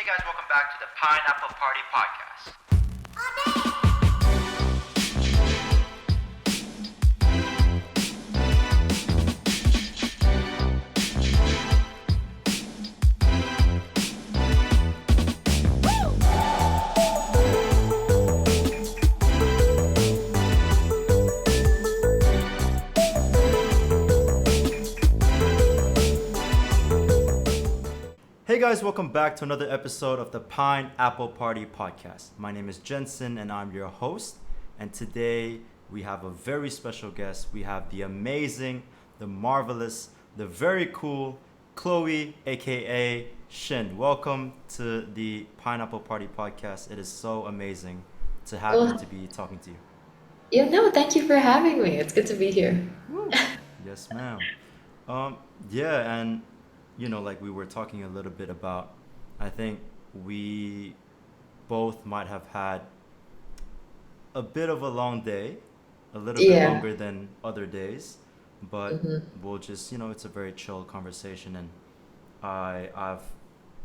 guys, welcome back to the Pineapple Party Podcast. Hey guys, welcome back to another episode of the Pineapple Party Podcast. My name is Jensen and I'm your host. And today we have a very special guest. We have the amazing, the marvelous, the very cool Chloe, aka Shin. Welcome to the Pineapple Party Podcast. It is so amazing to have you, Well, to be talking to you. yeah, no, thank you for having me. It's good to be here. Woo. Yes, ma'am. Um, yeah, and like we were talking a little bit about, I think we both might have had a bit of a long day, a little bit Yeah. longer than other days, but hmm we'll just, it's a very chill conversation, and I've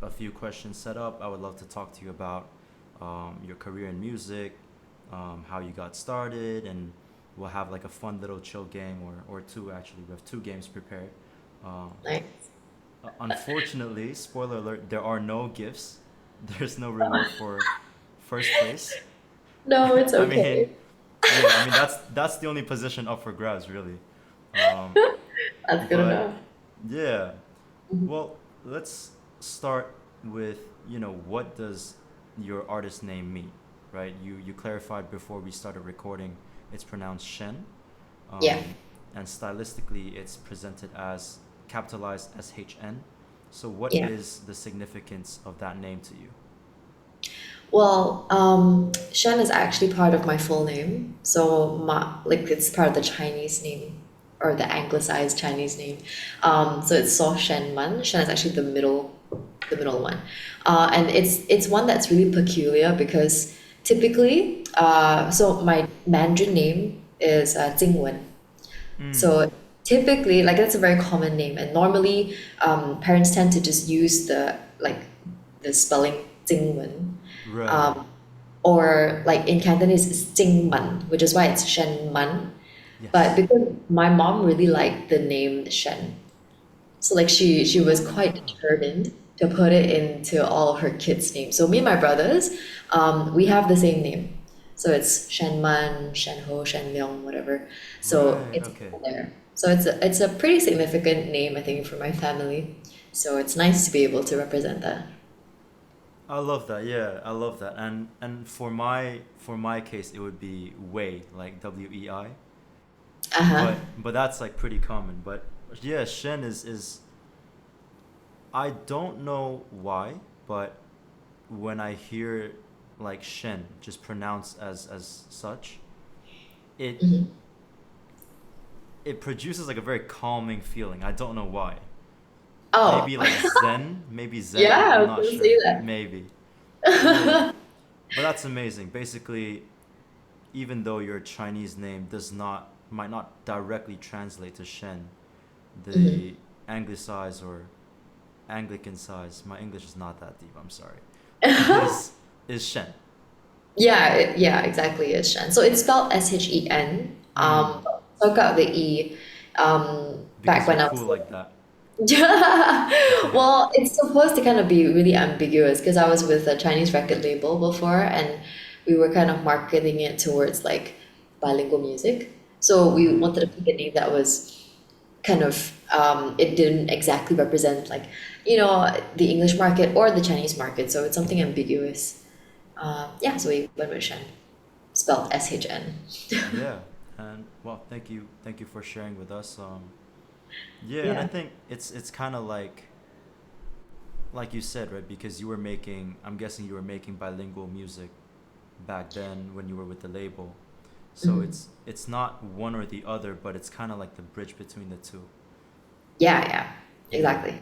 a few questions set up. I would love to talk to you about your career in music, how you got started, and we'll have like a fun little chill game or two actually. We have two games prepared. Um, Nice. Unfortunately, spoiler alert, there are no gifts. There's no reward for first place. No, it's I mean, okay. yeah, I mean that's the only position up for grabs, really. Um, That's good but enough. yeah, Mhm. well, let's start with what does your artist name mean, right? You clarified before we started recording. It's pronounced Shen, Yeah. um, and stylistically, it's presented as capitalized SHN. So, what Yeah. is the significance of that name to you? Well, Shen is actually part of my full name. So it's part of the Chinese name or the anglicized Chinese name. So it's So Shen Man. Shen is actually the middle one. And it's one that's really peculiar because typically, so my Mandarin name is Jingwen. Mm, So typically, like that's a very common name, and normally, parents tend to just use the spelling 英文, right. um, or like in Cantonese it's 精文, which is why it's Shen Man. But Yes. because my mom really liked the name Shen, so like she was quite Ah, determined to put it into all of her kids' names. So me and my brothers, we have the same name. So it's Shen Man, Shen Ho, Shen Leong, whatever. So right. it's Okay. there. So it's a pretty significant name, I think, for my family. So it's nice to be able to represent that. I love that. Yeah, I love that. And for my case, it would be Wei, like Wei. Uh-huh. But that's like pretty common. But yeah, Shen is I don't know why, but when I hear like Shen just pronounced as such, it hmm it produces like a very calming feeling. I don't know why. Oh, Maybe like Zen, maybe Zen. yeah, I I'm was not gonna say sure. that. Maybe. Yeah. But that's amazing. Basically, even though your Chinese name does not might not directly translate to Shen, Mhm. the anglicized or Anglican size, my English is not that deep, I'm sorry, is is Shen. Yeah, exactly. It's Shen. So it's spelled SHEN. Mm, Took out the E back because you're when I was cool like that. yeah. Yeah. Well, it's supposed to kind of be really ambiguous because I was with a Chinese record label before and we were kind of marketing it towards like bilingual music. So we Right. wanted to pick a name that was kind of it didn't exactly represent like, the English market or the Chinese market. So it's something ambiguous. Yeah, so we went with Shen, spelled SHN. Yeah. And well, thank you for sharing with us. Yeah, and I Yeah. think it's kind of like you said, right? Because I'm guessing you were making bilingual music back then when you were with the label. So Mhm. it's not one or the other, but it's kind of like the bridge between the two. Yeah, Yeah. exactly.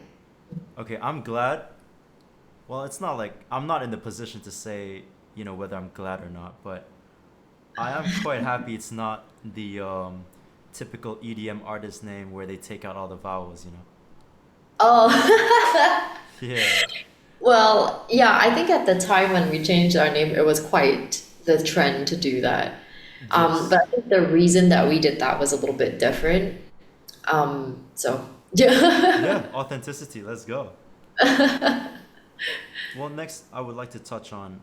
Okay, I'm glad. Well, it's not like I'm not in the position to say, whether I'm glad or not, but I am quite happy it's not the typical EDM artist name where they take out all the vowels. Oh. Yeah. Well, yeah, I think at the time when we changed our name, it was quite the trend to do that. But Yes. I think the reason that we did that was a little bit different. So yeah. Yeah, authenticity. Let's go. Well, next I would like to touch on,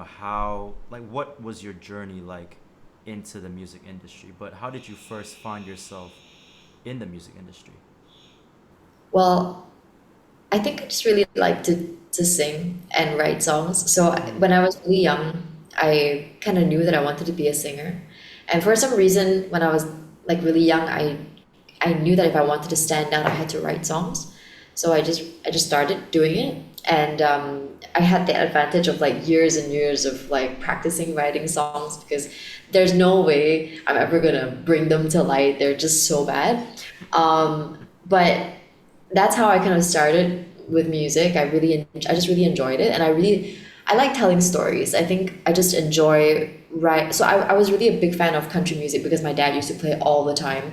how, like, what was your journey like into the music industry? But how did you first find yourself in the music industry? Well, I think I just really like to sing and write songs. So Mm. when I was really young, I kind of knew that I wanted to be a singer. And for some reason, when I was like really young, I knew that if I wanted to stand out, I had to write songs. So I just started doing it, and I had the advantage of like years and years of like practicing writing songs because there's no way I'm ever gonna bring them to light. They're just so bad. But that's how I kind of started with music. I just really enjoyed it, and I like telling stories. I think I just enjoy write. So I was really a big fan of country music because my dad used to play all the time,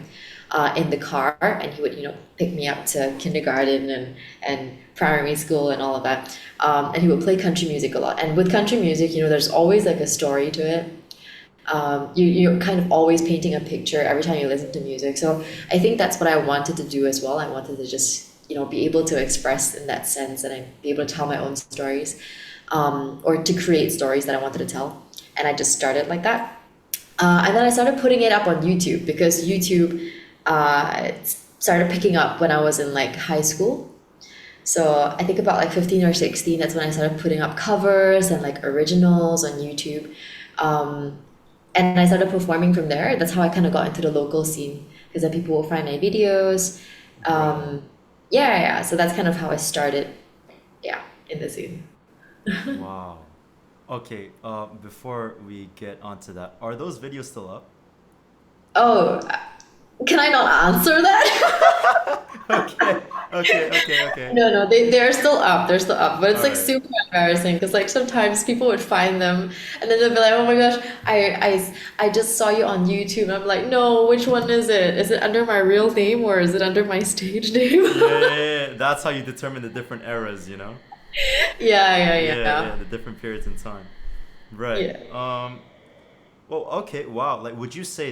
in the car, and he would pick me up to kindergarten and primary school and all of that. And he would play country music a lot. And with country music, there's always like a story to it. You're kind of always painting a picture every time you listen to music. So I think that's what I wanted to do as well. I wanted to just, be able to express in that sense and I be able to tell my own stories, or to create stories that I wanted to tell. And I just started like that. And then I started putting it up on YouTube because YouTube started picking up when I was in like high school. So I think about like 15 or 16, that's when I started putting up covers and like originals on YouTube. Um, and I started performing from there. That's how I kind of got into the local scene because then people will find my videos. Right. Um, yeah, yeah, yeah. So that's kind of how I started, yeah, in the scene. Wow. Okay, before we get onto that, are those videos still up? Oh, can I not answer that? Okay, okay. No, no, they're still up. They're still up, but it's All like right. super embarrassing because like sometimes people would find them and then they'll be like, "Oh my gosh, I just saw you on YouTube." And I'm like, "No, which one is it? Is it under my real name or is it under my stage name?" Yeah. That's how you determine the different eras, you know? Yeah, yeah, Yeah, yeah. the different periods in time. Right. Yeah. Well, okay, wow. Like, would you say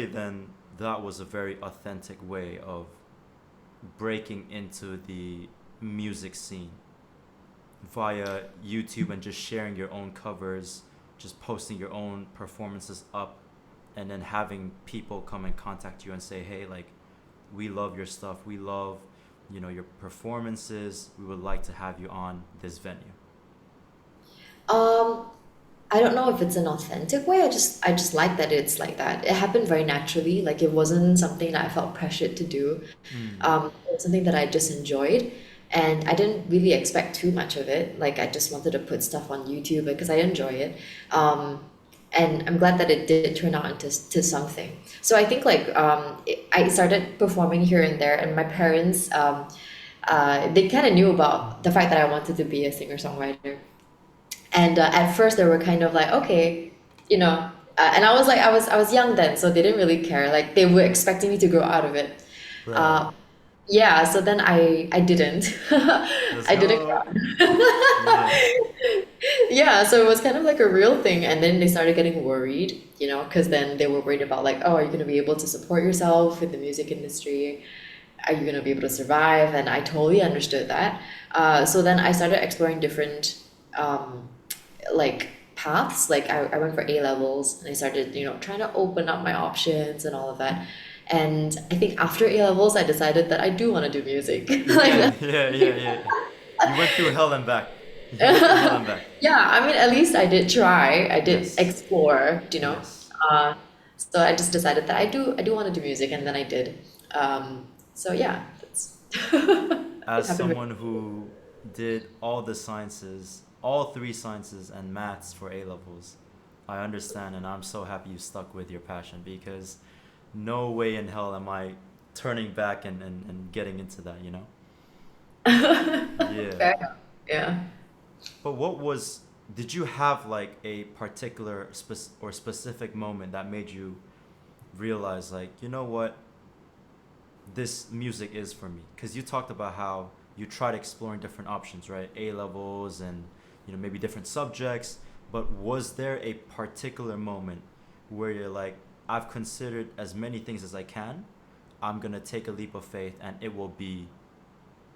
then that was a very authentic way of breaking into the music scene via YouTube and just sharing your own covers, just posting your own performances up, and then having people come and contact you and say, hey, like, we love your stuff. We love, your performances. We would like to have you on this venue. Um, I don't know if it's an authentic way. I just like that it's like that. It happened very naturally. Like it wasn't something that I felt pressured to do. Mm. It was something that I just enjoyed, and I didn't really expect too much of it. Like I just wanted to put stuff on YouTube because I enjoy it. Um, and I'm glad that it did turn out into to something. So I think like I started performing here and there, and my parents they kind of knew about the fact that I wanted to be a singer-songwriter. And at first they were kind of like, okay, and I was like, I was young then, so they didn't really care. Like they were expecting me to grow out of it. Right. Uh, yeah, so then I didn't. Let's I didn't go. grow Yeah. Yeah, so it was kind of like a real thing. And then they started getting worried, because then they were worried about like, oh, are you going to be able to support yourself in the music industry? Are you going to be able to survive? And I totally understood that. So then I started exploring different um, like paths. Like I went for A levels and I started, trying to open up my options and all of that. And I think after A levels, I decided that I do want to do music. Yeah, Like, yeah. You went through hell and back. You went through hell and back. yeah, I mean, at least I did try. I did Yes. explore, Yes. Uh, so I just decided that I do want to do music, and then I did. So yeah, that's it As happened. someone who did all the sciences, all three sciences and maths for A levels, I understand and I'm so happy you stuck with your passion because no way in hell am I turning back and getting into that, you know? Yeah. Fair enough. Yeah. But did you have like a particular or specific moment that made you realize, like, you know what, this music is for me? Because you talked about how you tried exploring different options, right? A levels and maybe different subjects. But was there a particular moment where you're like, I've considered as many things as I can. I'm gonna take a leap of faith, and it will be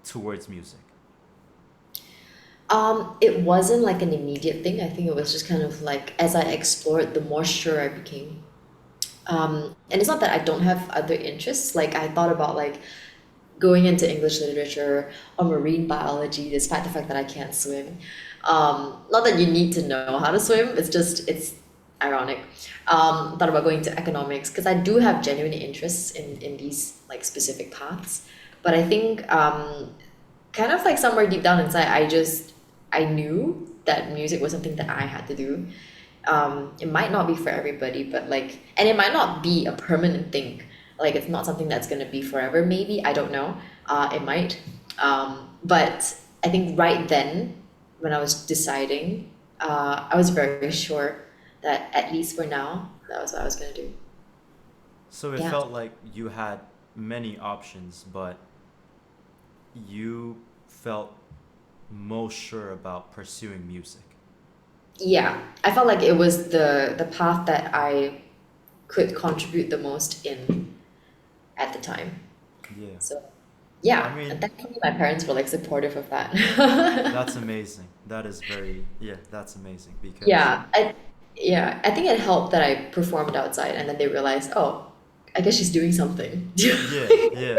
towards music. It wasn't like an immediate thing. I think it was just kind of like as I explored, the more sure I became. And it's not that I don't have other interests. Like I thought about like going into English literature or marine biology, despite the fact that I can't swim. Not that you need to know how to swim, it's just, it's ironic. Thought about going to economics because I do have genuine interests in these like specific paths. But I think kind of like somewhere deep down inside, I knew that music was something that I had to do. It might not be for everybody, but like, and it might not be a permanent thing. Like, it's not something that's gonna be forever, maybe. I don't know. It might. But I think right then, when I was deciding, I was very sure that at least for now, that was what I was gonna do. So it Yeah. felt like you had many options, but you felt most sure about pursuing music. Yeah. I felt like it was the path that I could contribute the most in at the time. Yeah. So I yeah, and mean, thankfully my parents were like supportive of that's that. amazing. That is very, yeah, that's amazing because, Yeah, I think it helped that I performed outside and then they realized, oh, I guess she's doing something. yeah, yeah.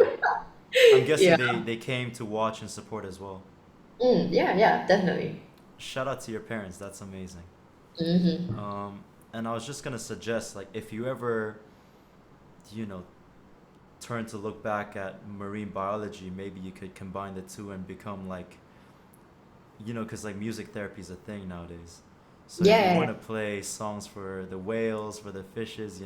I'm guessing Yeah. they came to watch and support as well. Yeah, definitely. Shout out to your parents. That's amazing. Hmm. Um, and I was just gonna suggest, like, if you ever, you know, turn to look back at marine biology, maybe you could combine the two and become like, because like music therapy is a thing nowadays. So if you Yeah, want to play songs for the whales, for the fishes,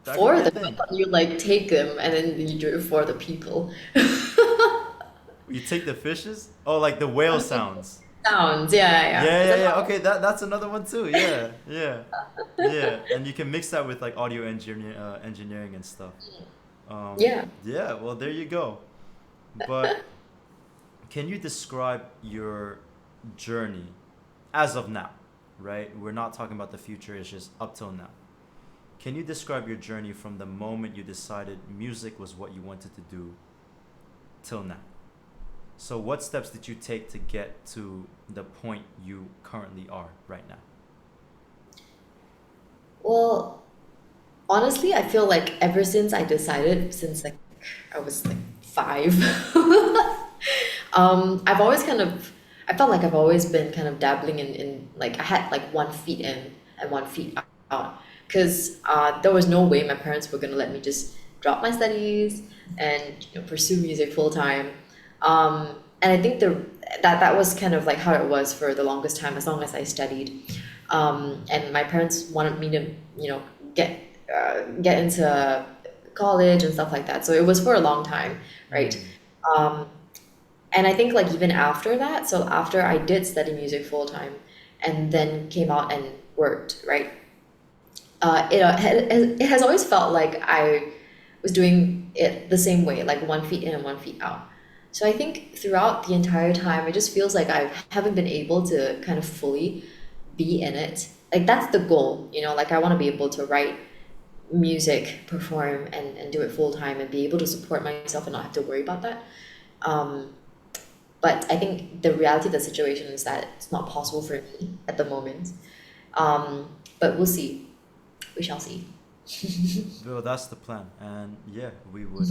that could be for a them, I thing. thought you like take them and then you do it for the people. You take the fishes? Oh, like the whale sounds. Sounds, yeah. Yeah, Is yeah, that yeah. how? Okay, that's another one too. Yeah, yeah, yeah. And you can mix that with like engineering and stuff. Yeah. Yeah. Well, there you go. But can you describe your journey as of now? Right. We're not talking about the future. It's just up till now. Can you describe your journey from the moment you decided music was what you wanted to do till now? So, what steps did you take to get to the point you currently are right now? Well, honestly, I feel like ever since I decided, since like I was like five, I've always kind of, I felt like I've always been kind of dabbling in like I had like 1 feet in and 1 feet out, because there was no way my parents were gonna let me just drop my studies and pursue music full time. And I think that was kind of like how it was for the longest time, as long as I studied. And my parents wanted me to, you know, get get into college and stuff like that. So it was for a long time, right? Mm. Um, and I think like even after that, so after I did study music full time and then came out and worked, right? It has always felt like I was doing it the same way, like 1 feet in and 1 feet out. So I think throughout the entire time, it just feels like I haven't been able to kind of fully be in it. Like that's the goal, like I want to be able to write music, perform, and do it full time and be able to support myself and not have to worry about that. Um, but I think the reality of the situation is that it's not possible for me at the moment. But we'll see. We shall see. Well, that's the plan, and yeah, we would.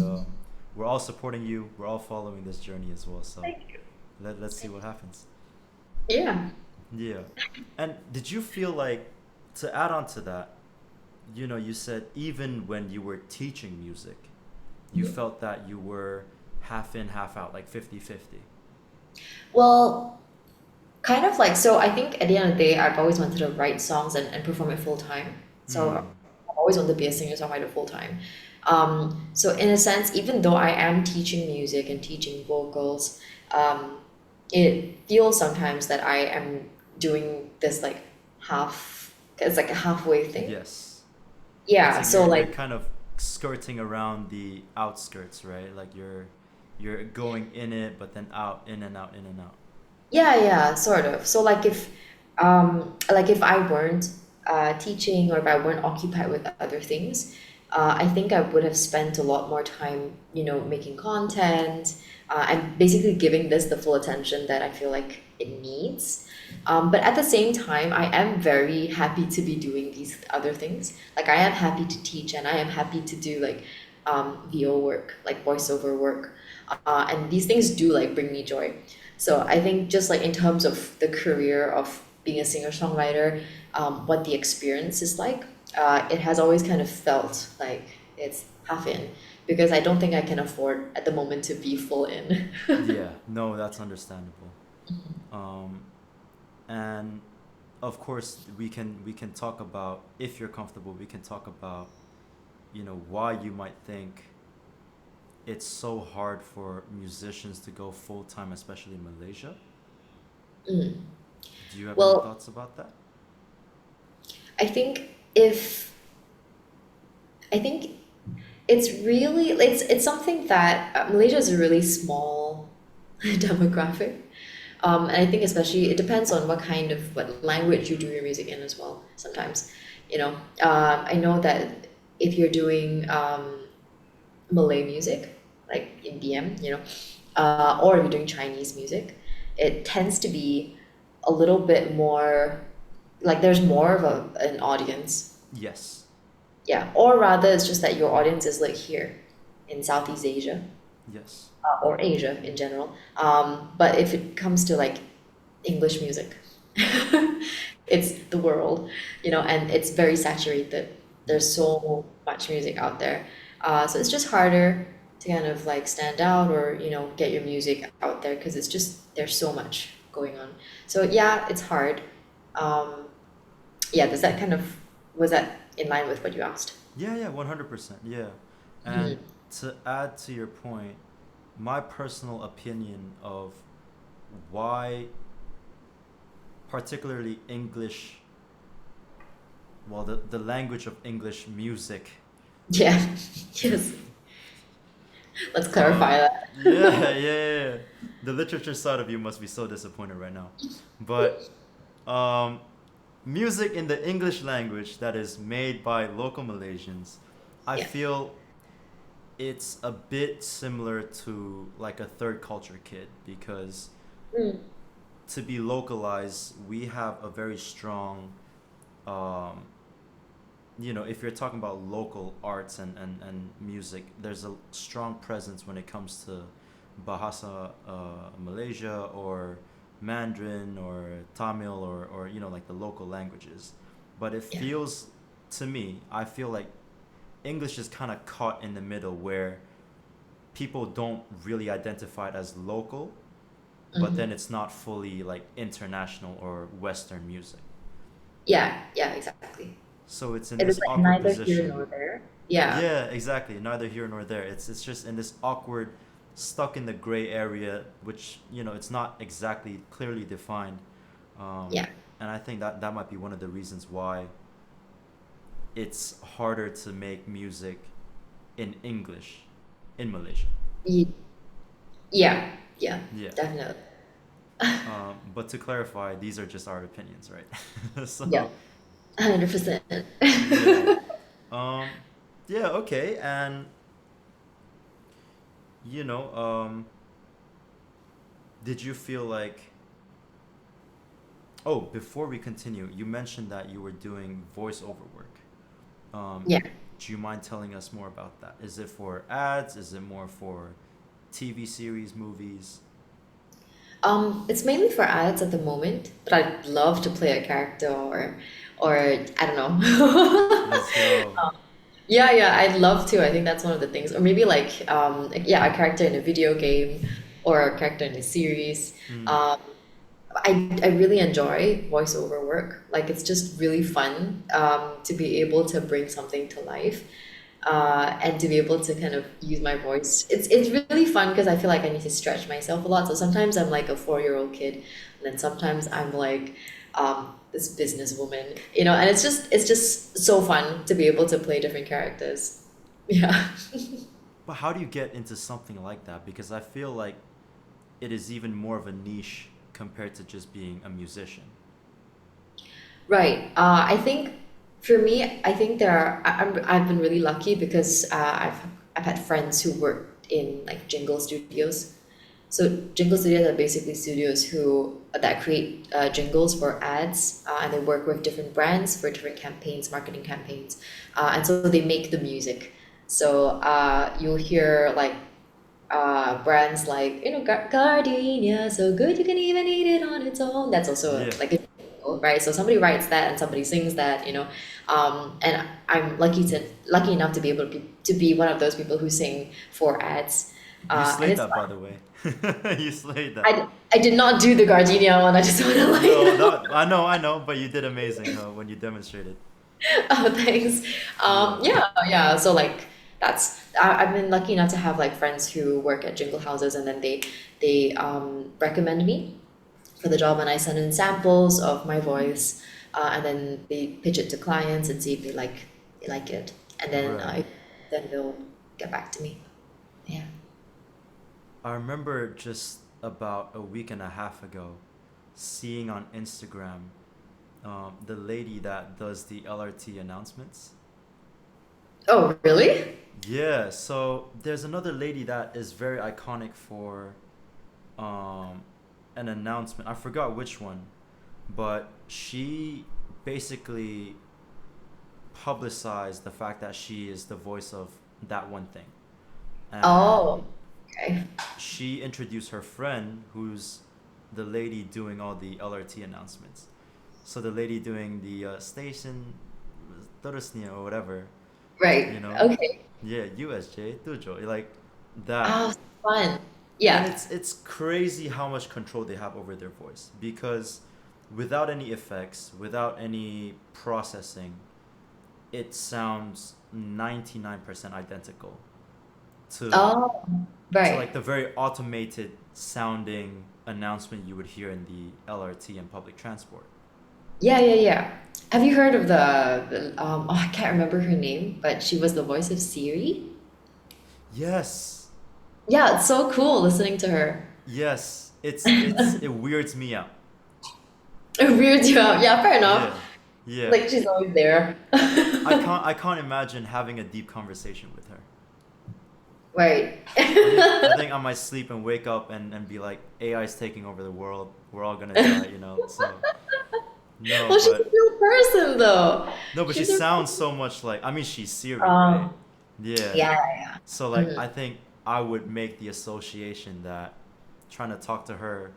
We're all supporting you. We're all following this journey as well. So Thank you. let's see what happens. Yeah. Yeah. And did you feel like, to add on to that, you said even when you were teaching music, you felt that you were half in, half out, like 50-50. Well, kind of like, so I think at the end of the day, I've always wanted to write songs and perform it full time. So Mm. I've always wanted to be a singer-songwriter full time. So in a sense, even though I am teaching music and teaching vocals, um, it feels sometimes that I am doing this like it's like a halfway thing. Yes. It's Yeah, like so you're like, kind of skirting around the outskirts, right? Like you're you're going in it, but then out, in and out, in and out. Yeah, yeah, sort of. So like if I weren't teaching or if I weren't occupied with other things, I think I would have spent a lot more time, making content, and basically giving this the full attention that I feel like it needs. But at the same time, I am very happy to be doing these other things. Like I am happy to teach and I am happy to do like VO work, like voiceover work. And these things do like bring me joy. So I think just like in terms of the career of being a singer-songwriter, what the experience is like, it has always kind of felt like it's half in because I don't think I can afford at the moment to be full in. Yeah, no, that's understandable. Um, and of course, we can talk about, if you're comfortable, we can talk about, why you might think it's so hard for musicians to go full time, especially in Malaysia. Mm. Do you have any Well, thoughts about that? I think if I think it's something that Malaysia is a really small demographic. And I think especially it depends on what language you do your music in as well. Sometimes, I know that if you're doing Malay music, like in BM, or if you're doing Chinese music, it tends to be a little bit more like there's more of an audience. Yes. Yeah, or rather, it's just that your audience is like here in Southeast Asia, Yes. or Asia in general. But if it comes to like English music, it's the world, and it's very saturated. There's Yes. so much music out there. So it's just harder to kind of like stand out or, get your music out there because it's just there's so much going on. So yeah, it's hard. Um, yeah, was that in line with what you asked? Yeah, yeah, 100%. Yeah. And Mhm. to add to your point, my personal opinion of why, particularly English, well, the language of English music, Yeah, yes. Let's uh, clarify that. yeah, yeah, yeah, yeah. The literature side of you must be so disappointed right now. But um, music in the English language that is made by local Malaysians, I Yeah. feel it's a bit similar to like a third culture kid because Mm. to be localized, we have a very strong, um, if you're talking about local arts and music, there's a strong presence when it comes to Bahasa Malaysia or Mandarin or Tamil or like the local languages. But it Yeah. feels, to me, I feel like English is kind of caught in the middle where people don't really identify it as local, but Hmm. then it's not fully like international or Western music. Yeah, yeah, exactly. So it's in It is this like awkward neither here position. nor there. Yeah. Yeah, exactly. Neither here nor there. It's just in this awkward, stuck in the gray area, which it's not exactly clearly defined. Um, Yeah. and I think that might be one of the reasons why it's harder to make music in English in Malaysia. Ye- Yeah, yeah, Yeah. definitely. But to clarify, these are just our opinions, right? Yeah, So 100%. yeah. Um, yeah. Okay. And you know, um, did you feel like? Oh, before we continue, you mentioned that you were doing voiceover work. Um, Yeah. do you mind telling us more about that? Is it for ads? Is it more for TV series, movies? It's mainly for ads at the moment, but I'd love to play a character or I don't know. Let's go. Yeah, yeah, I'd love to. I think that's one of the things. Or maybe yeah, a character in a video game or a character in a series. Hmm. Um, I really enjoy voiceover work. Like it's just really fun to be able to bring something to life and to be able to kind of use my voice. It's really fun because I feel like I need to stretch myself a lot. So sometimes I'm like a 4-year-old kid, and then sometimes I'm like this businesswoman, and it's just so fun to be able to play different characters. Yeah. But how do you get into something like that? Because I feel like it is even more of a niche compared to just being a musician. Right. I think for me, I think I've been really lucky because I've had friends who worked in like jingle studios. So jingle studios are basically studios who that create jingles for ads, and they work with different brands for different campaigns, marketing campaigns, and so they make the music. So you'll hear like brands like Gardenia, so good you can even eat it on its own. That's also Yeah. like a jingle, right? So somebody writes that and somebody sings that, and I'm lucky enough to be able to be one of those people who sing for ads, You and slayed it's that, by fun. the way. You slayed that. I did not do the Gardenia one. I just want to let you No, know. that I know, but you did amazing when you demonstrated. Oh, thanks. Yeah. Yeah. So like I've been lucky enough to have like friends who work at jingle houses, and then they recommend me for the job, and I send in samples of my voice, and then they pitch it to clients and see if they like it, and then Right. then they'll get back to me. Yeah. I remember just about a week and a half ago seeing on Instagram the lady that does the LRT announcements. Oh, really? Yeah, so there's another lady that is very iconic for um, an announcement. I forgot which one, but she basically publicized the fact that she is the voice of that one thing. And Oh, okay. she introduced her friend, who's the lady doing all the LRT announcements. So the lady doing the station Torosnia or whatever, you Right. know, Okay. yeah, USJ, Tujo, like that. Oh, fun. And Yeah. it's crazy how much control they have over their voice because without any effects, without any processing, it sounds 99% identical to Oh, like right. the very automated sounding announcement you would hear in the LRT and public transport. Yeah. Have you heard of oh, I can't remember her name, but she was the voice of Siri? Yes. Yeah, it's so cool listening to her. Yes. It weirds me out. It weirds you out. Yeah, fair enough. Yeah. Yeah. Like she's always there. I can't imagine having a deep conversation with her. Right. I think I might sleep and wake up and be like AI is taking over the world. We're all gonna die, you know. So no, Well, she's a but real person though. no, but she She's a sounds so much like I mean she's Siri, right? um Yeah. yeah. So like Mhm. I think I would make the association that trying to talk to her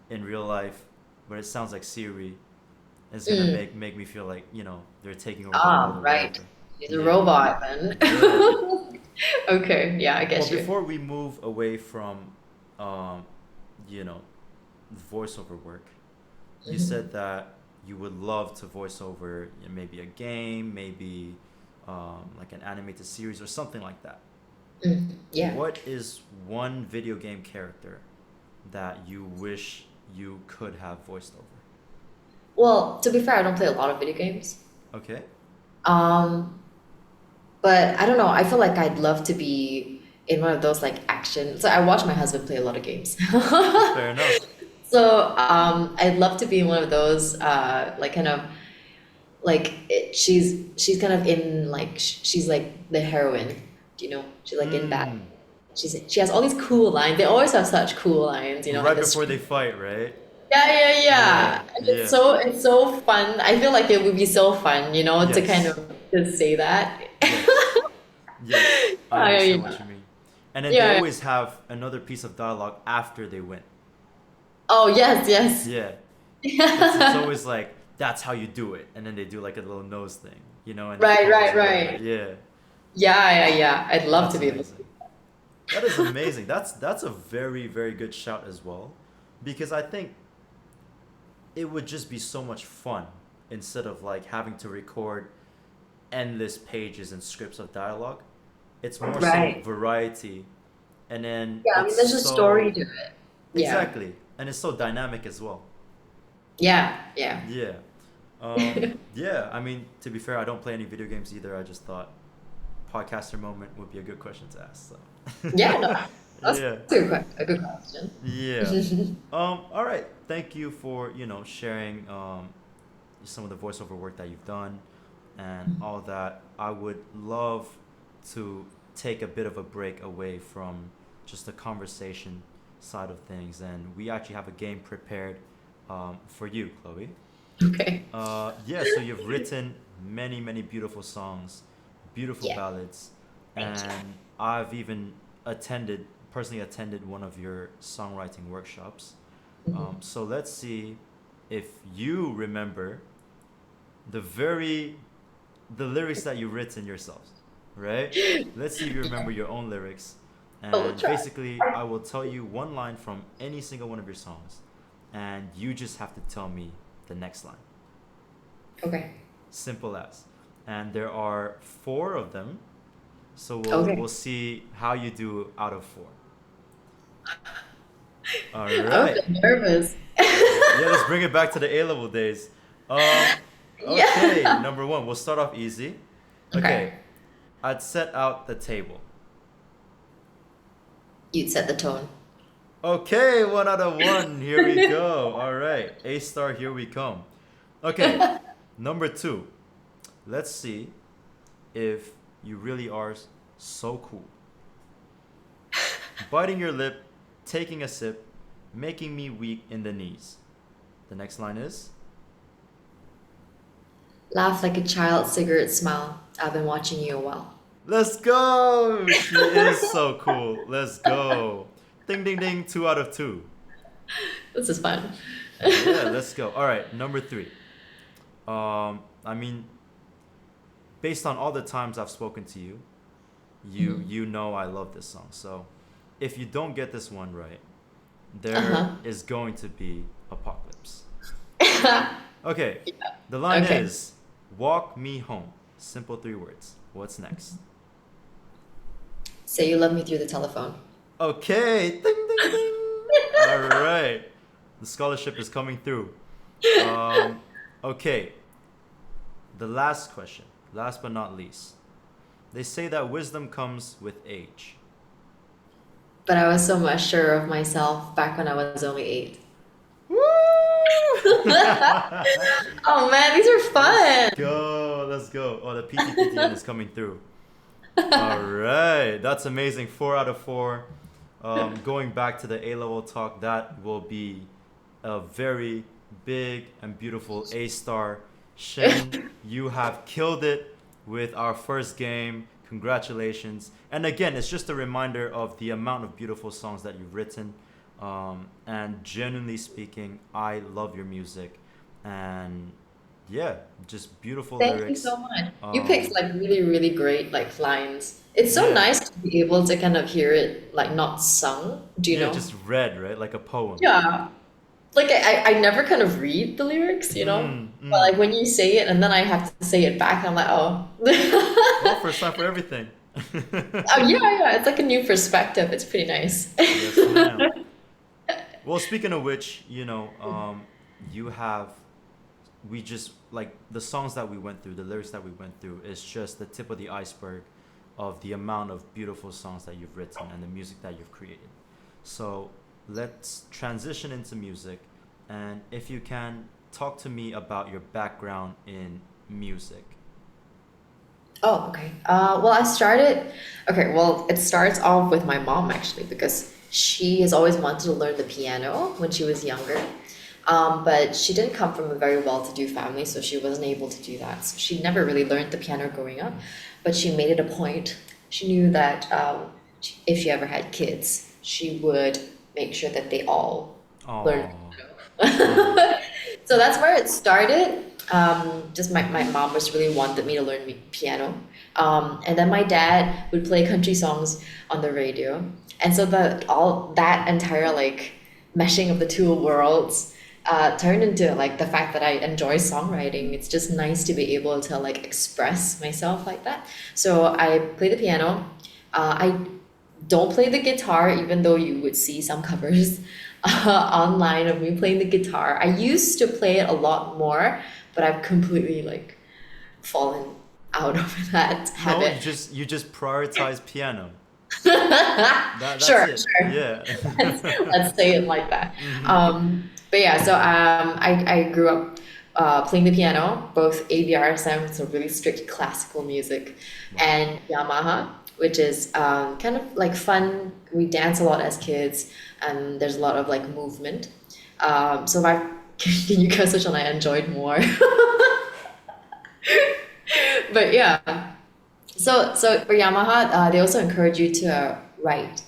in real life, but it sounds like Siri, is gonna Mm. make me feel like they're taking over the world Ah, or right. whatever. She's a Yeah. robot then. Yeah. Okay, yeah, I Well, get you. before we move away from, um, you know, voiceover work, you Mhm. said that you would love to voice over maybe a game, maybe like an animated series or something like that. Yeah. What is one video game character that you wish you could have voiced over? Well, to be fair, I don't play a lot of video games. Okay, Um, but I don't know. I feel like I'd love to be in one of those like action. So I watch my husband play a lot of games. fair enough. So I'd love to be in one of those like kind of she's kind of in like she's like the heroine. Do you know? She's like in that. Mm, She has all these cool lines. They always have such cool lines, like right the before street. they fight, right? Yeah. Yeah, And yeah, it's so fun. I feel like it would be so fun, to kind yes, of just say that. yes. Yes, I understand what Yeah. you mean. And then they Yeah. always have another piece of dialogue after they win. Oh, yes. Yeah. It's Yeah. always like that's how you do it. And then they do like a little nose thing, and the Right, pose right, or whatever. right. Yeah. Yeah. I'd love to That's be able to. amazing. That is amazing. That's a very, very good shout as well. Because I think it would just be so much fun instead of like having to record endless pages and scripts of dialogue. It's more so Right. variety, and then Yeah, I mean, it's there's a story so to it. Yeah. exactly, and it's so dynamic as well. Yeah. Yeah, yeah. I mean, to be fair, I don't play any video games either. I just thought podcaster moment would be a good question to ask. So, Yeah, no, that's yeah, a good question. yeah. All right. Thank you for sharing some of the voiceover work that you've done and all that. I would love to take a bit of a break away from just the conversation side of things, and we actually have a game prepared for you, Chloe. Okay. Yeah, so you've written many, many beautiful songs, beautiful Yeah, ballads, thank you. and I've even personally attended one of your songwriting workshops. Mhm. So let's see if you remember the very the lyrics that you've written yourselves, right? Let's see if you remember your own lyrics. I will And try. basically, I will tell you one line from any single one of your songs, and you just have to tell me the next line. Okay. Simple as. And there are four of them, so we'll Okay. see how you do out of four. All I'm a right. bit nervous. Yeah, let's bring it back to the A level days. Okay, Yeah. number one, we'll start off easy. Okay. Okay, I'd set out the table. You'd set the tone. Okay, 1 out of 1. Here we go. All right, A star, here we come. Okay, number two. Let's see if you really are so cool. Biting your lip, taking a sip, making me weak in the knees. The next line is Laugh like a child, cigarette smile. I've been watching you a while. let's go. She is so cool. Let's go. Ding ding ding, 2 out of 2. This is fun. Yeah, let's go. All right, number three. I mean, based on all the times I've spoken to you, Mhm. you know I love this song. So, if you don't get this one right, there Uh-huh. is going to be apocalypse. Okay, the line Okay. is walk me home. Simple 3 words. What's next? Say you love me through the telephone. Okay, ding ding ding. All right, the scholarship is coming through. Um, okay, the last question, last but not least. They say that wisdom comes with age. But I was so much sure of myself back when I was only 8. Woo! Oh man, these are Let's fun. go. Let's go. Oh, the PTPTN is coming through. All right. That's amazing. 4 out of 4. Going back to the A level talk, that will be a very big and beautiful A star. Shen, you have killed it with our first game. Congratulations. And again, it's just a reminder of the amount of beautiful songs that you've written. And genuinely speaking, I love your music. And yeah, just beautiful Thank you lyrics. so much. You picked Um, like really, really great like lines. It's so yeah, nice to be able to kind of hear it like not sung, do you yeah, know? just read, right? Like a poem. Yeah. Like I never kind of read the lyrics, you know? Mm, But mm. like when you say it and then I have to say it back, I'm like, oh. Well, first time for everything. Oh yeah, yeah. It's like a new perspective. It's pretty nice. Yes, ma'am. Well, speaking of which, you have we just like the songs that we went through, the lyrics that we went through is just the tip of the iceberg of the amount of beautiful songs that you've written and the music that you've created. So let's transition into music, and if you can talk to me about your background in music. Oh, okay. Well, okay, well, it starts off with my mom actually, because she has always wanted to learn the piano when she was younger. But she didn't come from a very well-to-do family, so she wasn't able to do that. So she never really learned the piano growing up, but she made it a point. She knew that if she ever had kids, she would make sure that they all learned Oh, mm, piano. So that's where it started. Just my mom just really wanted me to learn piano. And then my dad would play country songs on the radio. And so all that entire like meshing of the two worlds turned into like the fact that I enjoy songwriting. It's just nice to be able to like express myself like that. So I play the piano. I don't play the guitar, even though you would see some covers online of me playing the guitar. I used to play it a lot more, but I've completely like fallen. out of that No, habit. you just prioritize piano. That's Sure, it. sure. Yeah. Let's say it like that. Hmm. But yeah, so I grew up playing the piano, both ABRSM, so really strict classical music, Wow. and Yamaha, which is kind of like fun. We dance a lot as kids, and there's a lot of like movement. So I can you guess which one I enjoyed more? But yeah, so for Yamaha, they also encourage you to write.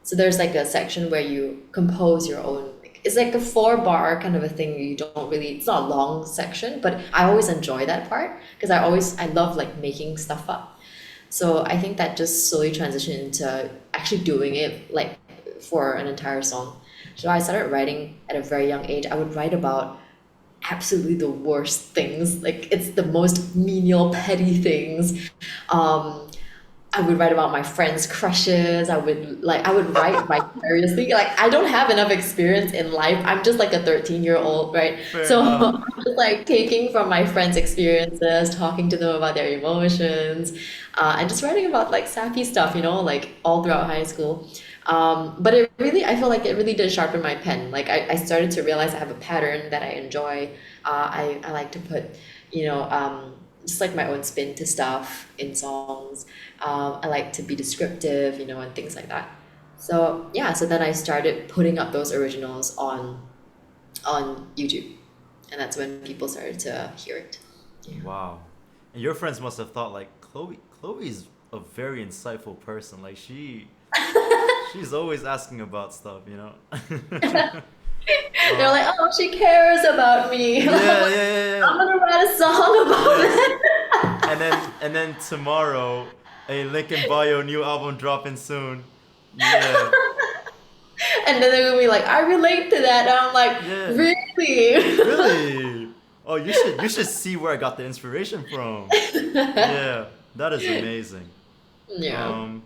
So there's like a section where you compose your own. It's like a 4 bar kind of a thing. You don't really. It's not a long section, but I always enjoy that part because I love like making stuff up. So I think that just slowly transitioned into actually doing it like for an entire song. So I started writing at a very young age. I would write about absolutely the worst things. Like it's the most menial, petty things. Um, I would write about my friends' crushes. I would write vicariously. Like I don't have enough experience in life. I'm just like a 13-year-old, right? Fair So enough. I'm just like taking from my friends' experiences, talking to them about their emotions, and just writing about like sappy stuff, like all throughout high school. But I feel like it really did sharpen my pen. Like I started to realize I have a pattern that I enjoy. I like to put, you know, just like my own spin to stuff in songs. I like to be descriptive, and things like that. So yeah, so then I started putting up those originals on YouTube, and that's when people started to hear it. Yeah. Wow. And your friends must have thought like Chloe's a very insightful person. Like she's always asking about stuff, you know? They're uh, like, oh, she cares about me. yeah, yeah, yeah, yeah. I'm gonna write a song about Yes. it. And then tomorrow, a link in bio new album dropping soon. Yeah. And then they're gonna be like, I relate to that. And I'm like, Yeah. really? Really? Oh, you should see where I got the inspiration from. Yeah, that is amazing. Yeah. Um,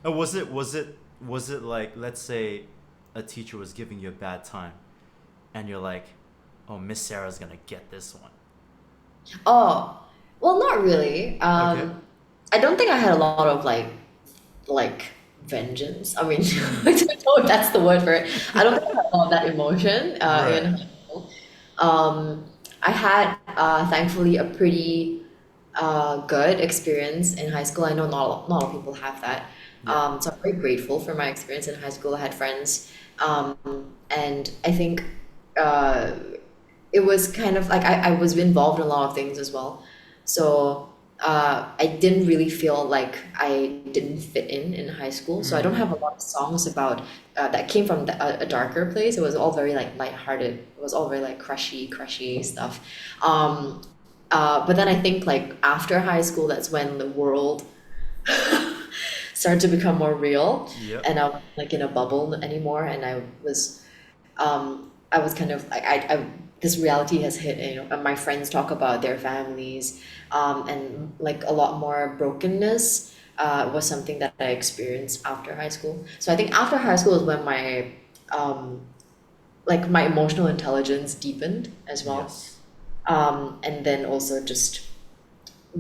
and was it like, let's say a teacher was giving you a bad time and you're like, oh, Miss Sarah's gonna get this one. Oh, well, not really. Okay. I don't think I had a lot of like vengeance. I mean, Mm. I don't know if that's the word for it. I don't think I had a lot of that emotion Right. in high school. Um, I had thankfully a pretty good experience in high school. I know not a lot of people have that. Yeah. So I'm very grateful for my experience in high school. I had friends, um, and I think uh, it was kind of like I was involved in a lot of things as well. So I didn't really feel like I didn't fit in high school. So I don't have a Mm. lot of songs about that came from a darker place. It was all very like lighthearted. It was all very like crushy stuff. Um, but then I think like after high school, that's when the world started to become more real, Yep. and I wasn't like in a bubble anymore, and I was kind of like I this reality has hit, and my friends talk about their families, and like a lot more brokenness was something that I experienced after high school. So I think after high school is when um, my emotional intelligence deepened as well, Yes. and then also just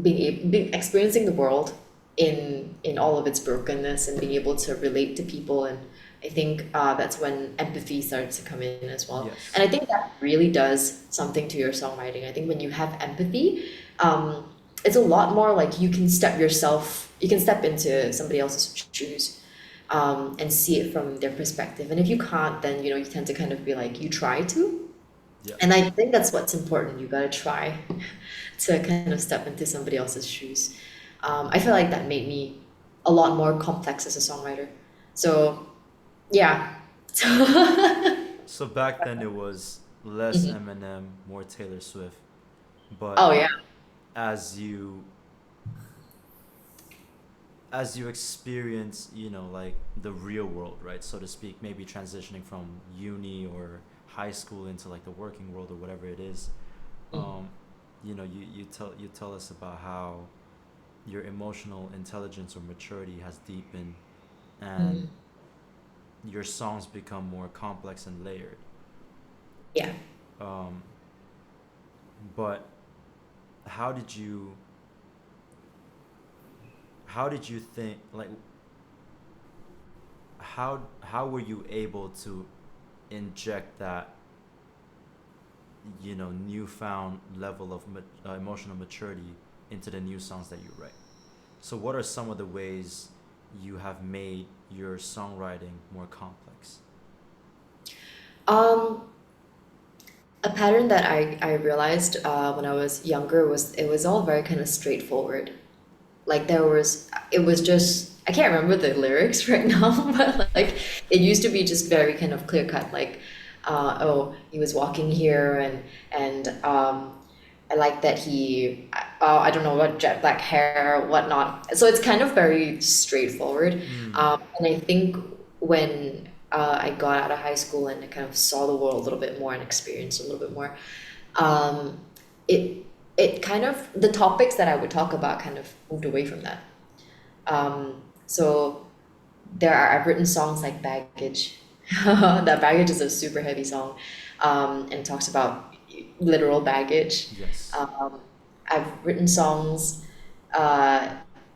being experiencing the world in all of its brokenness and being able to relate to people. And I think that's when empathy starts to come in as well, Yes. and I think that really does something to your songwriting. I think when you have empathy, um, it's a lot more like you can step into somebody else's shoes, and see it from their perspective. And if you can't, then you tend to kind of be like, you try to, Yep. and I think that's what's important. You gotta try to kind of step into somebody else's shoes. I feel like that made me a lot more complex as a songwriter. So yeah. So back then it was less Mhm. Eminem, more Taylor Swift. But Oh yeah. as you as you experience, like the real world, right, so to speak, maybe transitioning from uni or high school into like the working world or whatever it is, Mhm. um, you tell us about how your emotional intelligence or maturity has deepened and Mhm. your songs become more complex and layered. Yeah. Um, but how did you how did you think, like, how were you able to inject that, newfound level of emotional maturity into the new songs that you write? So what are some of the ways you have made your songwriting more complex? Um, a pattern that I realized when I was younger was it was all very kind of straightforward. Like it was just I can't remember the lyrics right now, but like it used to be just very kind of clear cut. Like, oh, he was walking here, and I like that I don't know what jet black hair, whatnot. So it's kind of very straightforward. Mm. And I think when I got out of high school and I kind of saw the world a little bit more and experienced a little bit more, um, it it kind of the topics that I would talk about kind of moved away from that. So I've written songs like Baggage. That Baggage is a super heavy song, and it talks about literal baggage. Yes. Um, I've written songs, uh,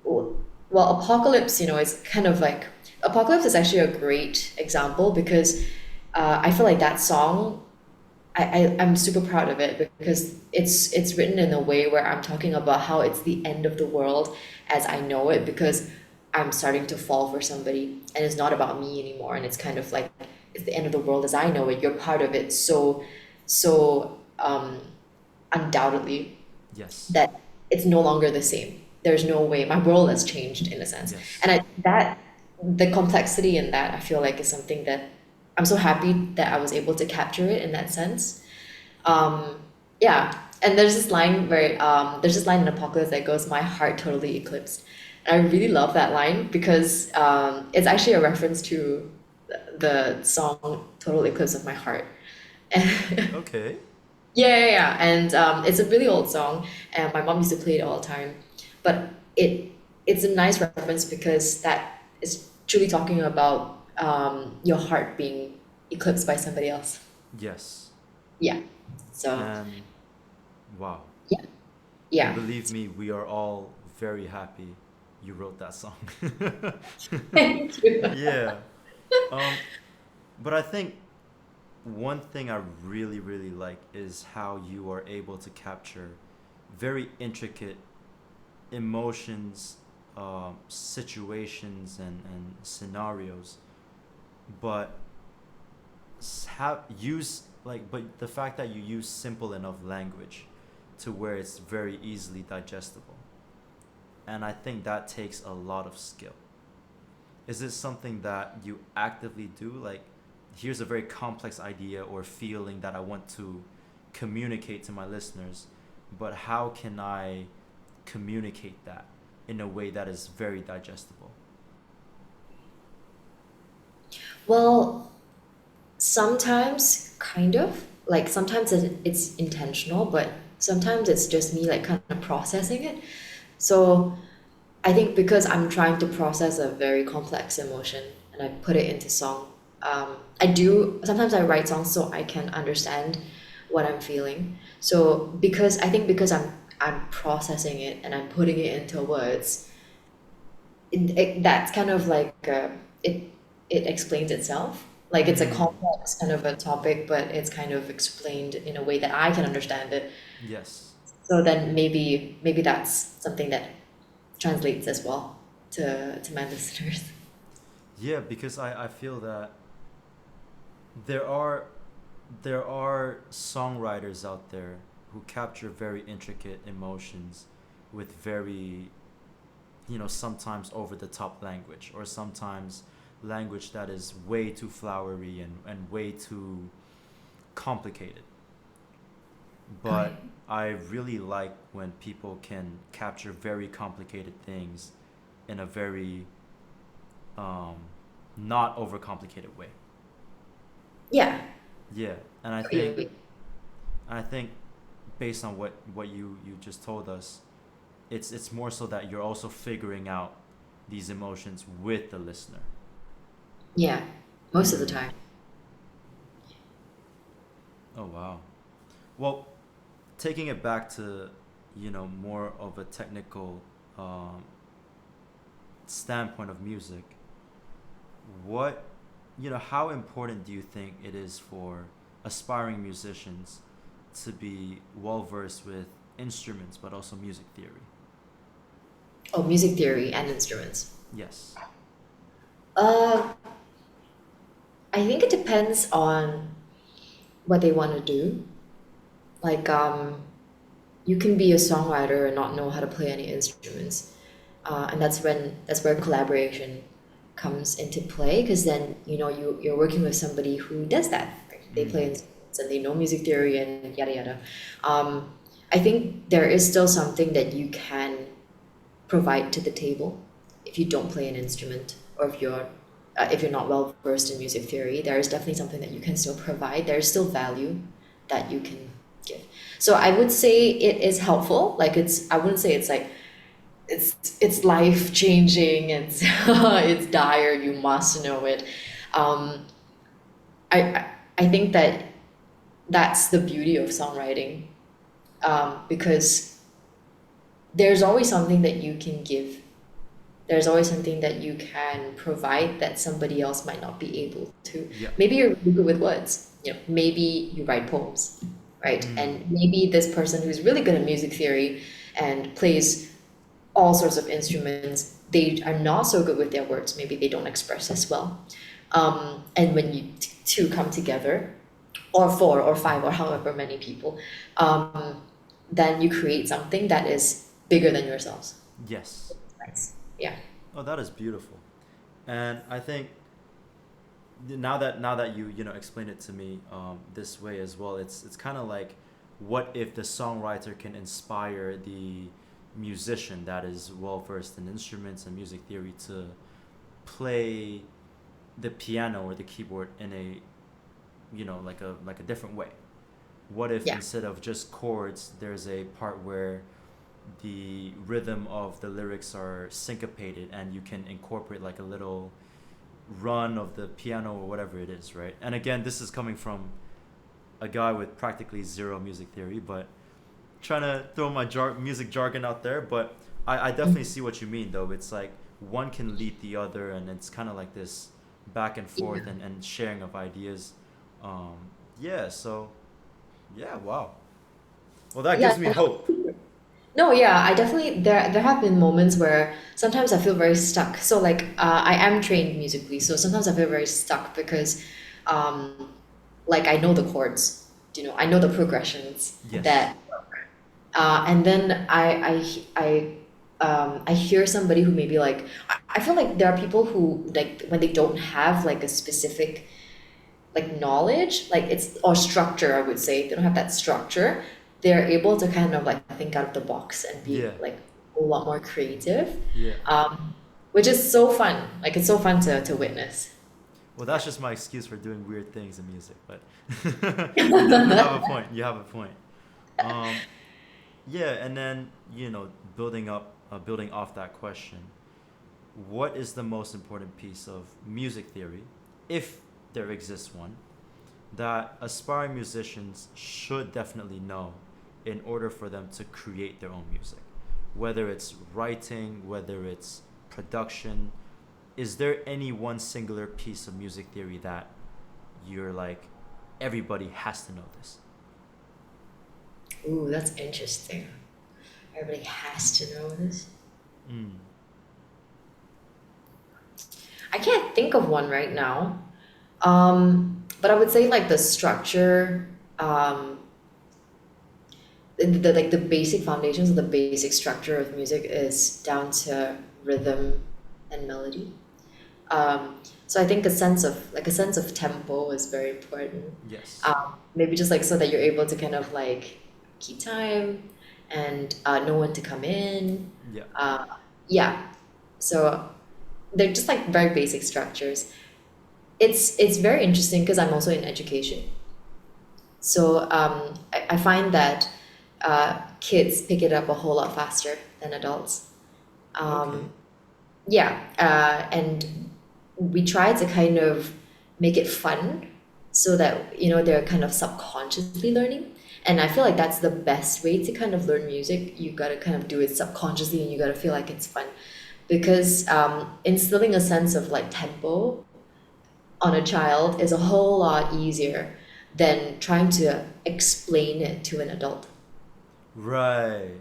well, Apocalypse, is kind of like Apocalypse is actually a great example because I feel like that song I'm super proud of it because it's written in a way where I'm talking about how it's the end of the world as I know it because I'm starting to fall for somebody and it's not about me anymore and it's kind of like it's the end of the world as I know it. You're part of it so undoubtedly Yes. that it's no longer the same. There's no way my world has changed in a sense. Yes. And the complexity in that I feel like is something that I'm so happy that I was able to capture it in that sense. Um, yeah, and there's this line in Apocalypse that goes, "My heart totally eclipsed." And I really love that line because it's actually a reference to the song "Total Eclipse of My Heart." Okay. Yeah. And it's a really old song, and my mom used to play it all the time. But it's a nice reference because that is truly talking about your heart being eclipsed by somebody else. Yes. Yeah. So And wow. yeah, And yeah. believe me, we are all very happy you wrote that song. Thank you. Yeah. Um, but I think one thing I really, really like is how you are able to capture very intricate emotions, situations, and scenarios, but have use like but the fact that you use simple enough language to where it's very easily digestible, and I think that takes a lot of skill. Is this something that you actively do, like, here's a very complex idea or feeling that I want to communicate to my listeners, but how can I communicate that in a way that is very digestible? Well, sometimes kind of like sometimes it's intentional, but sometimes it's just me like kind of processing it. So I think because I'm trying to process a very complex emotion and I put it into song, I do sometimes I write songs so I can understand what I'm feeling. So because I'm processing it and I'm putting it into words, that's kind of like it explains itself. Like it's a Mm. complex kind of a topic, but it's kind of explained in a way that I can understand it. Yes. So then maybe that's something that translates as well to my listeners. Yeah, because I feel that there are there are songwriters out there who capture very intricate emotions with very, sometimes over the top language, or sometimes language that is way too flowery and way too complicated. Okay. But I really like when people can capture very complicated things in a very, um, not overcomplicated way. Yeah, Yeah, and agree. I think based on what you just told us, it's more so that you're also figuring out these emotions with the listener. Yeah, most of the Mm. time. Oh wow. Well, taking it back to, more of a technical, um, standpoint of music, what, how important do you think it is for aspiring musicians to be well versed with instruments but also music theory? Oh, music theory and instruments. Yes. Uh, I think it depends on what they want to do. Like, you can be a songwriter and not know how to play any instruments, and that's where collaboration comes into play. Because then you're working with somebody who does that. Right? They play Mm. instruments and they know music theory and yada yada. Um, I think there is still something that you can provide to the table if you don't play an instrument, or if you're not well versed in music theory. There is definitely something that you can still provide. There is still value that you can give. So I would say it is helpful. Like, I wouldn't say it's like it's life changing. It's it's dire. You must know it. Um, I think that that's the beauty of songwriting, because there's always something that you can give. There's always something that you can provide that somebody else might not be able to. Yeah. Maybe you're really good with words. Maybe you write poems, right? Mm. And maybe this person who's really good at music theory and plays all sorts of instruments, they are not so good with their words. Maybe they don't express as well. And when you two come together, or four or five or however many people, then you create something that is bigger than yourselves. Yes. Nice. Yeah. Oh, that is beautiful. And I think now that you explain it to me this way as well, it's kind of like, what if the songwriter can inspire the musician that is well versed in instruments and music theory to play the piano or the keyboard in a, like a different way? What if Yeah. instead of just chords, there's a part where the rhythm of the lyrics are syncopated and you can incorporate like a little run of the piano or whatever it is, right? And again, this is coming from a guy with practically zero music theory, but trying to throw my music jargon out there. But I definitely see what you mean, though. It's like one can lead the other, and it's kind of like this back and Yeah. forth and sharing of ideas. Um, yeah, so, yeah, wow. Well, that Yeah. gives me hope. No, yeah, I definitely there have been moments where sometimes I feel very stuck. So like, I am trained musically, so sometimes I feel very stuck because um like I know the chords, I know the progressions Yes. that and then I hear somebody who maybe like I feel like there are people who, like, when they don't have like a specific like knowledge, like it's or structure, I would say they don't have that structure, they're able to kind of like think out of the box and be Yeah. like a lot more creative, Yeah. which is so fun. Like, it's so fun to witness. Well, that's just my excuse for doing weird things in music, but you definitely have a point. You have a point. Um, yeah, and then, building off that question, what is the most important piece of music theory, if there exists one, that aspiring musicians should definitely know in order for them to create their own music? Whether it's writing, whether it's production, is there any one singular piece of music theory that you're like, everybody has to know this? Ooh, that's interesting. Everybody has to know this. Mm. I can't think of one right now. But I would say like the structure, um, like the basic foundations of the basic structure of music is down to rhythm and melody. So I think a sense of tempo is very important. Yes. Maybe just like so that you're able to kind of like keep time and know when to come in. Yeah. Yeah. So they're just like very basic structures. It's very interesting because I'm also in education. So I find that kids pick it up a whole lot faster than adults. Okay. Um, yeah, and we try to kind of make it fun so that they're kind of subconsciously learning. And I feel like that's the best way to kind of learn music. You gotta kind of do it subconsciously, and you gotta feel like it's fun. because instilling a sense of like tempo on a child is a whole lot easier than trying to explain it to an adult. Right.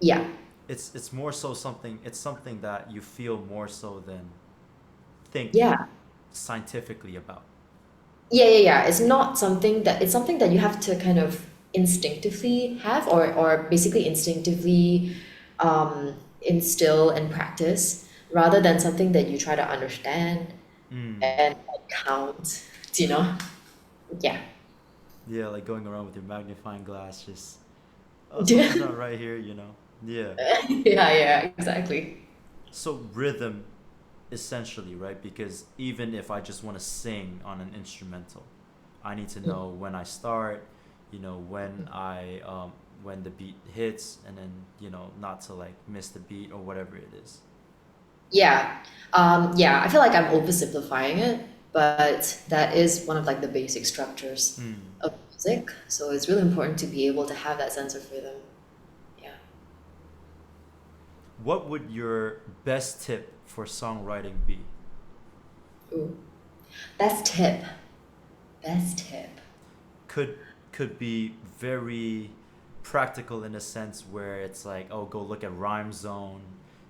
Yeah. It's more so something. It's something that you feel more so than think Yeah. scientifically about. Yeah. It's something that you have to kind of instinctively have or basically instinctively instill and practice rather than something that you try to understand Mm. and like, count, you know? Yeah. Yeah, like going around with your magnifying glass, just oh, Yeah, something's not right here, you know. Yeah. yeah, exactly. So rhythm, essentially, right? Because even if I just want to sing on an instrumental, I need to know when I start, when the beat hits, and then not to like miss the beat or whatever it is. Yeah. Yeah, I feel like I'm oversimplifying it, but that is one of like the basic structures Mm. of music. So it's really important to be able to have that sense of rhythm. Yeah. What would your best tip for songwriting be? Ooh. Best tip. Best tip. Could could be very practical in a sense where it's like, oh, go look at Rhyme Zone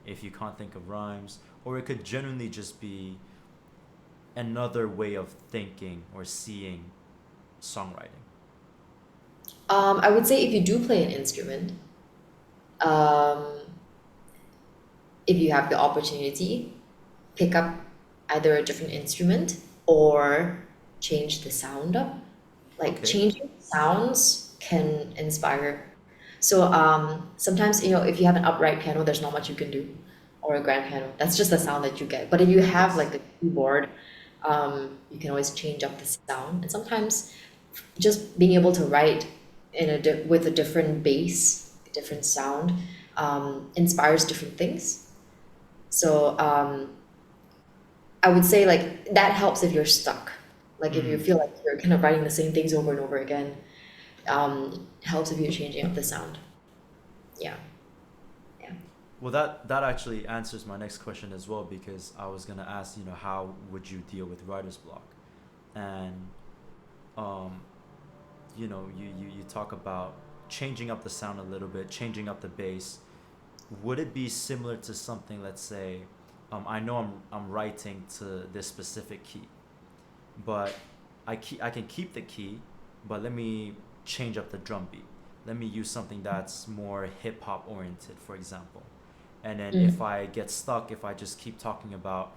if you can't think of rhymes, or it could genuinely just be another way of thinking or seeing songwriting. I would say if you do play an instrument, um, if you have the opportunity, pick up either a different instrument or change the sound up. Like Okay. changing sounds can inspire. So sometimes if you have an upright piano, there's not much you can do, or a grand piano. That's just the sound that you get. But if you have Yes. like a keyboard, you can always change up the sound. And sometimes just being able to write with a different bass, a different sound, inspires different things. So I would say like that helps if you're stuck. Like if you Mm. feel like you're kind of writing the same things over and over again, helps if you're changing up the sound. Yeah, yeah. Well, that actually answers my next question as well, because I was gonna ask, how would you deal with writer's block? And um, you talk about changing up the sound a little bit, changing up the bass. Would it be similar to something, let's say, I know I'm writing to this specific key, but I can keep the key, but let me change up the drum beat. Let me use something that's more hip hop oriented, for example. And then if Mm, I get stuck, if I just keep talking about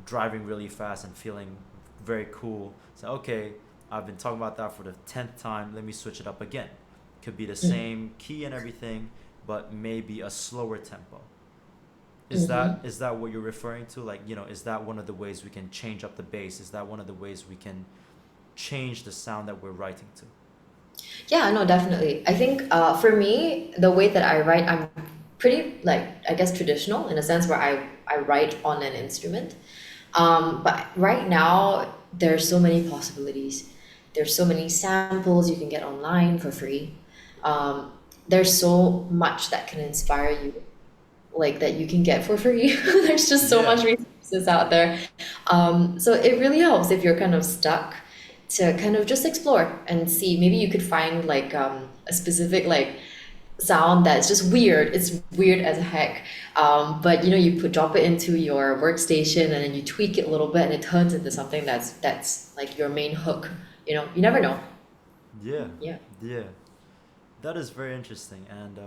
driving really fast and feeling very cool, so okay, I've been talking about that for the 10th time. Let me switch it up again. Could be the mm, same key and everything, but maybe a slower tempo. Is that mm-hmm. is that what you're referring to? Like, is that one of the ways we can change up the bass? Is that one of the ways we can change the sound that we're writing to? Yeah, no, definitely. I think for me, the way that I write, I'm pretty like I guess traditional in a sense where I write on an instrument. But right now, there's so many possibilities. There's so many samples you can get online for free. Um, there's so much that can inspire you, like that you can get for free. There's just so Yeah. much resources out there. So it really helps if you're kind of stuck to kind of just explore and see. Maybe you could find like a specific like sound that's just weird. It's weird as heck. But you drop it into your workstation and then you tweak it a little bit and it turns into something that's like your main hook. You never know. Yeah. Yeah. Yeah. That is very interesting, and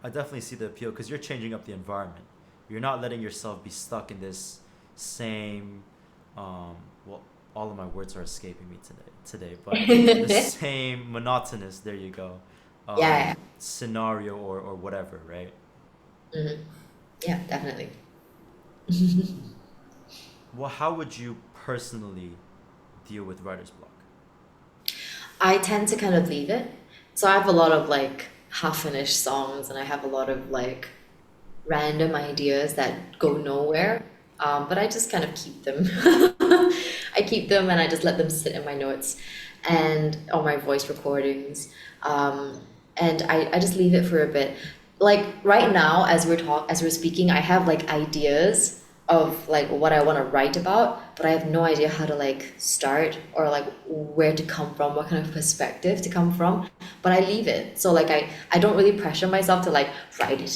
I definitely see the appeal because you're changing up the environment. You're not letting yourself be stuck in this same, um, well, all of my words are escaping me today, but the Yeah, same monotonous. There you go, yeah. scenario or whatever, right? Mhm. Yeah, definitely. Well, how would you personally deal with writer's block? I tend to kind of leave it. So I have a lot of like half-finished songs and I have a lot of like random ideas that go nowhere. But I just kind of keep them. I keep them and I just let them sit in my notes and on my voice recordings. Um, and I just leave it for a bit. like right now as we're speaking, I have like ideas of like what I want to write about, but I have no idea how to like start or like where to come from, what kind of perspective to come from. But I leave it. So like I don't really pressure myself to like write it,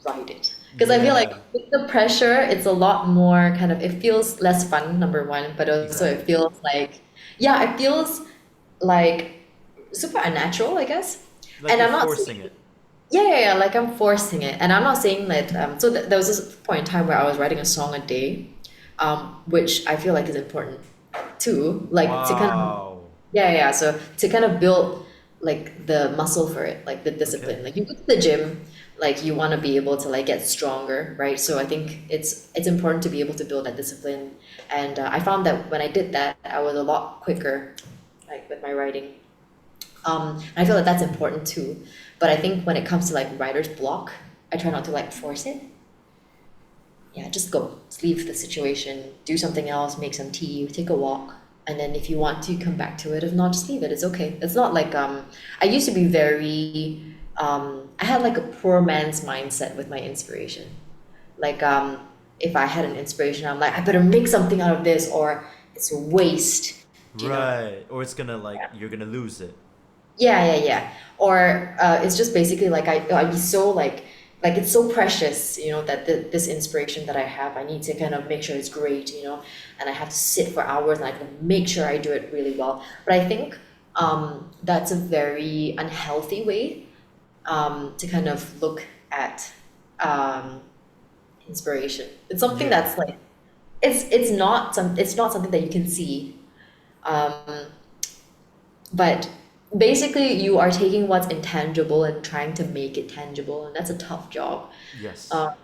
write it. Because I feel like Yeah, with the pressure, it's a lot more kind of, it feels less fun, number one, but also it exactly. feels like, yeah, it feels like super unnatural, I guess. Like And you're I'm not forcing saying, it. yeah, like I'm forcing it. And I'm not saying that, there was this point in time where I was writing a song a day, which I feel like is important too, like to kind of, Wow. yeah. So to kind of build like the muscle for it, like the Okay. discipline. Like you go to the gym, like you want to be able to like get stronger, right? So I think it's important to be able to build that discipline. And I found that when I did that, I was a lot quicker, like with my writing. And I feel that that's important too. But I think when it comes to like writer's block, I try not to like force it. Yeah, just go. Just leave the situation, do something else, make some tea, take a walk. And then if you want to come back to it, if not, just leave it. It's okay. It's not like I used to be very I had like a poor man's mindset with my inspiration. Like if I had an inspiration, I'm like, I better make something out of this or it's a waste, you know? Right. Or it's gonna like you're gonna lose it. Yeah. Or it's just basically like I'd be so like it's so precious, that this inspiration that I have, I need to kind of make sure it's great, and I have to sit for hours and I can make sure I do it really well. But I think that's a very unhealthy way to kind of look at um, inspiration. It's something Yeah. that's like it's not something that you can see. Um, but basically, you are taking what's intangible and trying to make it tangible, and that's a tough job. Yes. Uh,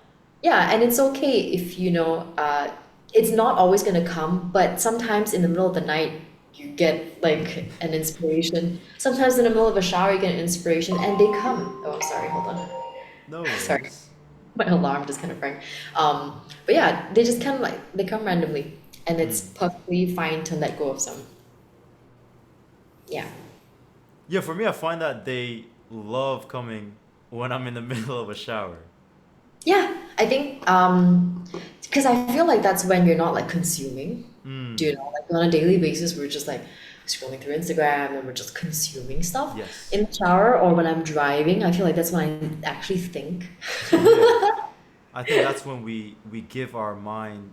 yeah, and it's okay if it's not always gonna come, but sometimes in the middle of the night, you get like an inspiration. Sometimes in the middle of a shower, you get an inspiration, and they come. Oh, sorry, hold on. No Sorry, worries. my alarm just kind of rang. But yeah, they just kind of like they come randomly, and it's Mm. perfectly fine to let go of some. Yeah. Yeah, for me, I find that they love coming when I'm in the middle of a shower. Yeah, I think because I feel like that's when you're not like consuming. Do you Mm. know, like on a daily basis, we're just like scrolling through Instagram and we're just consuming stuff. Yes. In the shower or when I'm driving, I feel like that's when I actually think. Yeah. I think that's when we give our mind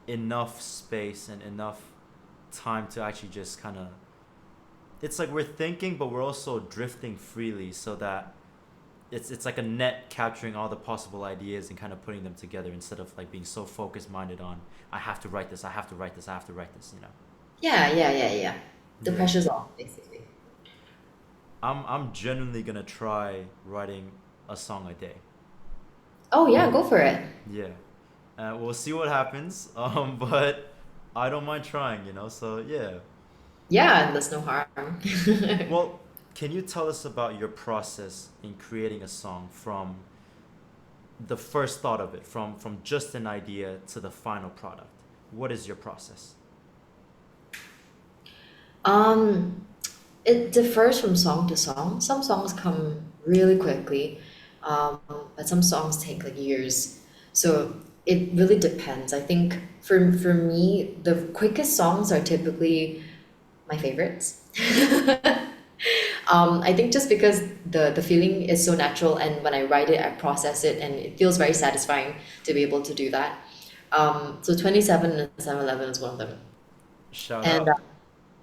enough space and enough time to actually just kind of it's like we're thinking but we're also drifting freely so that it's like a net capturing all the possible ideas and kind of putting them together instead of like being so focused minded on I have to write this, I have to write this, I have to write this, you know. Yeah. The Yeah. pressure's off, basically. I'm genuinely gonna try writing a song a day. Oh yeah, go for it. Yeah. We'll see what happens. But I don't mind trying, you know. So yeah. Yeah, there's no harm. Well, can you tell us about your process in creating a song from the first thought of it, from just an idea to the final product? What is your process? Um, it differs from song to song. Some songs come really quickly, um, but some songs take like years. So it really depends. I think for me, the quickest songs are typically my favorites. I think just because the feeling is so natural, and when I write it, I process it, and it feels very satisfying to be able to do that. So 27 and 7-Eleven is one of them. Shout And out.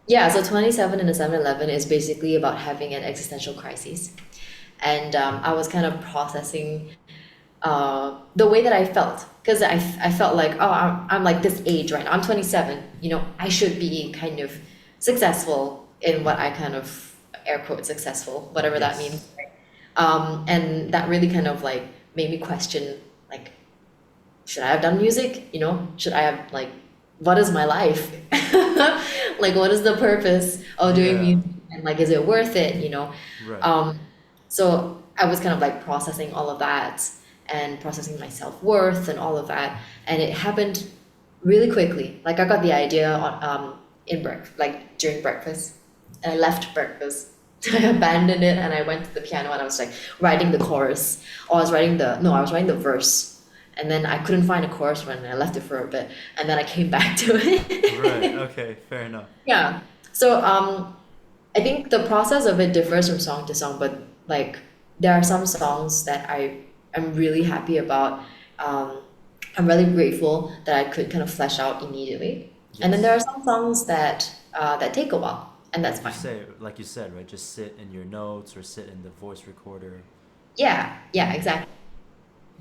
yeah, so 27 and the 7-Eleven is basically about having an existential crisis. And I was kind of processing the way that I felt. Because I felt like, oh, I'm like this age right now. I'm 27. I should be kind of successful in what I kind of air quote successful, whatever that means. Yes. And that really kind of like made me question, like, should I have done music? Should I have like, what is my life? Like, what is the purpose of doing Yeah. music? And like, is it worth it? Right. Um, so I was kind of like processing all of that and processing my self-worth and all of that. And it happened really quickly. Like I got the idea on in like during breakfast. And I left breakfast. I abandoned it and I went to the piano and I was like writing the chorus. Or I was writing the verse. And then I couldn't find a chorus when I left it for a bit. And then I came back to Right. it. Okay. Fair enough. Yeah. So I think the process of it differs from song to song, but like there are some songs that I am really happy about. Um, I'm really grateful that I could kind of flesh out immediately. And then there are Yes. some songs that take a while, and that's fine. Like you said, right? Just sit in your notes or sit in the voice recorder. Yeah, yeah, exactly.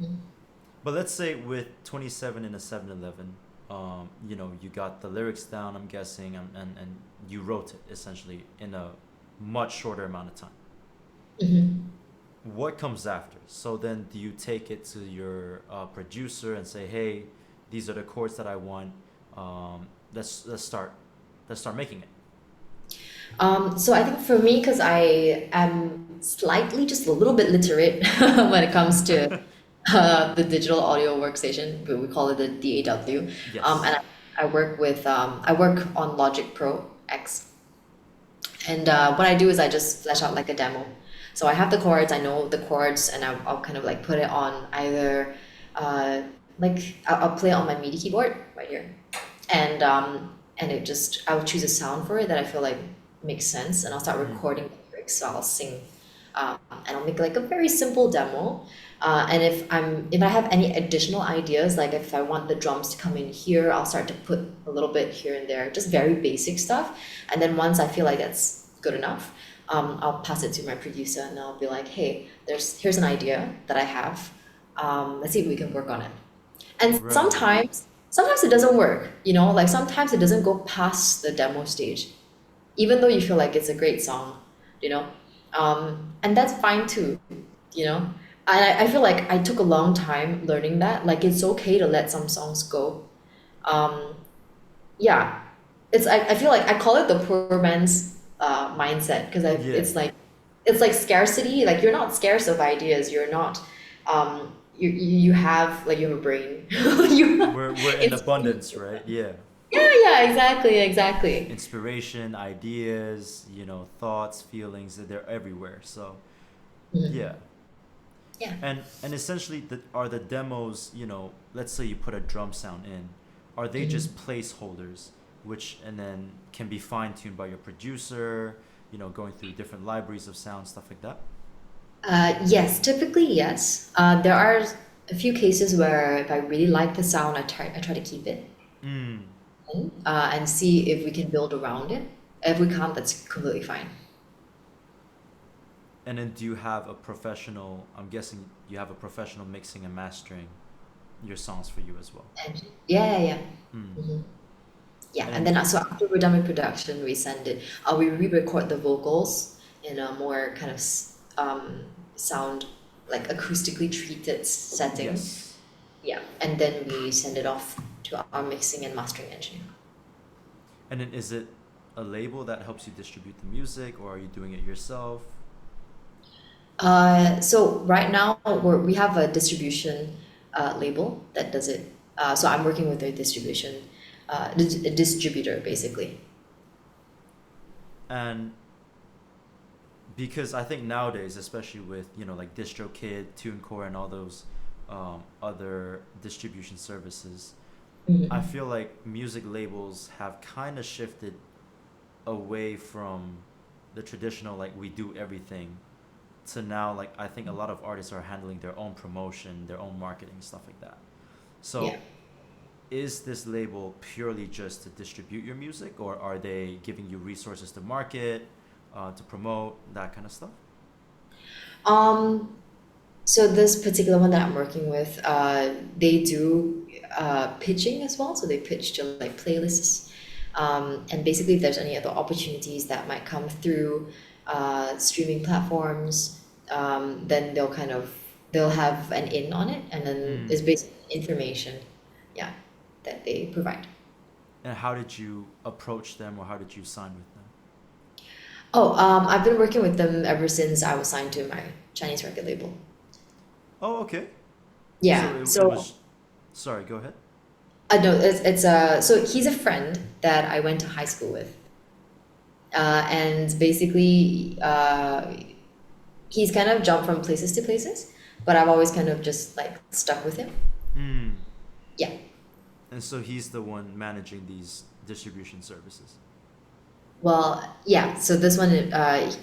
Mhm. But let's say with 27 in a 7-Eleven, you got the lyrics down, I'm guessing, and you wrote it essentially in a much shorter amount of time. Mhm. What comes after? So then do you take it to your producer and say, hey, these are the chords that I want. Um, let's start making it. So I think for me, because I am slightly just a little bit literate when it comes to the digital audio workstation, but we call it the DAW. Yes. And I work on Logic Pro X. And what I do is I just flesh out like a demo. So I have the chords, I know the chords, and I'll kind of like put it on either, uh, I'll play it on my MIDI keyboard right here, and I'll choose a sound for it that I feel like makes sense, and I'll start Mm. recording the lyrics. So I'll sing, and I'll make like a very simple demo. And if I have any additional ideas, like if I want the drums to come in here, I'll start to put a little bit here and there, just very basic stuff. And then once I feel like that's good enough, I'll pass it to my producer and I'll be like, hey, here's an idea that I have. Let's see if we can work on it. And Right. sometimes it doesn't work, you know, like sometimes it doesn't go past the demo stage, even though you feel like it's a great song, you know. And that's fine too, you know. I feel like I took a long time learning that. Like it's okay to let some songs go. Um, yeah, I feel like I call it the poor man's mindset because Yeah. it's like scarcity. Like you're not scarce of ideas. You're not you have like you have a brain. you We're in it's abundance, right? Yeah. yeah, exactly. Inspiration, ideas, thoughts, feelings, they're everywhere. So, Mhm. yeah. Yeah. And essentially are the demos, let's say you put a drum sound in, are they Mhm. just placeholders which and then can be fine-tuned by your producer, going through different libraries of sound, stuff like that? Yes, typically yes. There are a few cases where if I really like the sound, I try to keep it Mm. and see if we can build around it. If we can't, that's completely fine. And then do you have a professional, I'm guessing you have a professional mixing and mastering your songs for you as well. And yeah. Mm. Hmm. Yeah, and And then so after we're done with production, we send it. We re-record the vocals in a more kind of sound like acoustically treated setting. yes. Yeah, and then we send it off to our mixing and mastering engineer. And then is it a label that helps you distribute the music, or are you doing it yourself? So right now we have a distribution label that does it. So I'm working with a a distributor basically. And because I think nowadays, especially with like DistroKid, TuneCore, and all those other distribution services, I Mhm. feel like music labels have kind of shifted away from the traditional like we do everything to now like I think a lot of artists are handling their own promotion, their own marketing, stuff like that. Yeah. So is this label purely just to distribute your music, or are they giving you resources to market, to promote that kind of stuff? Um, so this particular one that I'm working with, they do pitching as well. So they pitch to like playlists. And basically, if there's any other opportunities that might come through streaming platforms, then they'll have an in on it, and then Mm. it's basically information, yeah, that they provide. And how did you approach them, or how did you sign with them? Oh, I've been working with them ever since I was signed to my Chinese record label. Oh, okay. So Yeah, it so was. Sorry, go ahead. no, it's so he's a friend that I went to high school with. And basically, he's kind of jumped from places to places, but I've always kind of just like stuck with him. Hmm. Yeah. And so he's the one managing these distribution services. Well, yeah. So this one,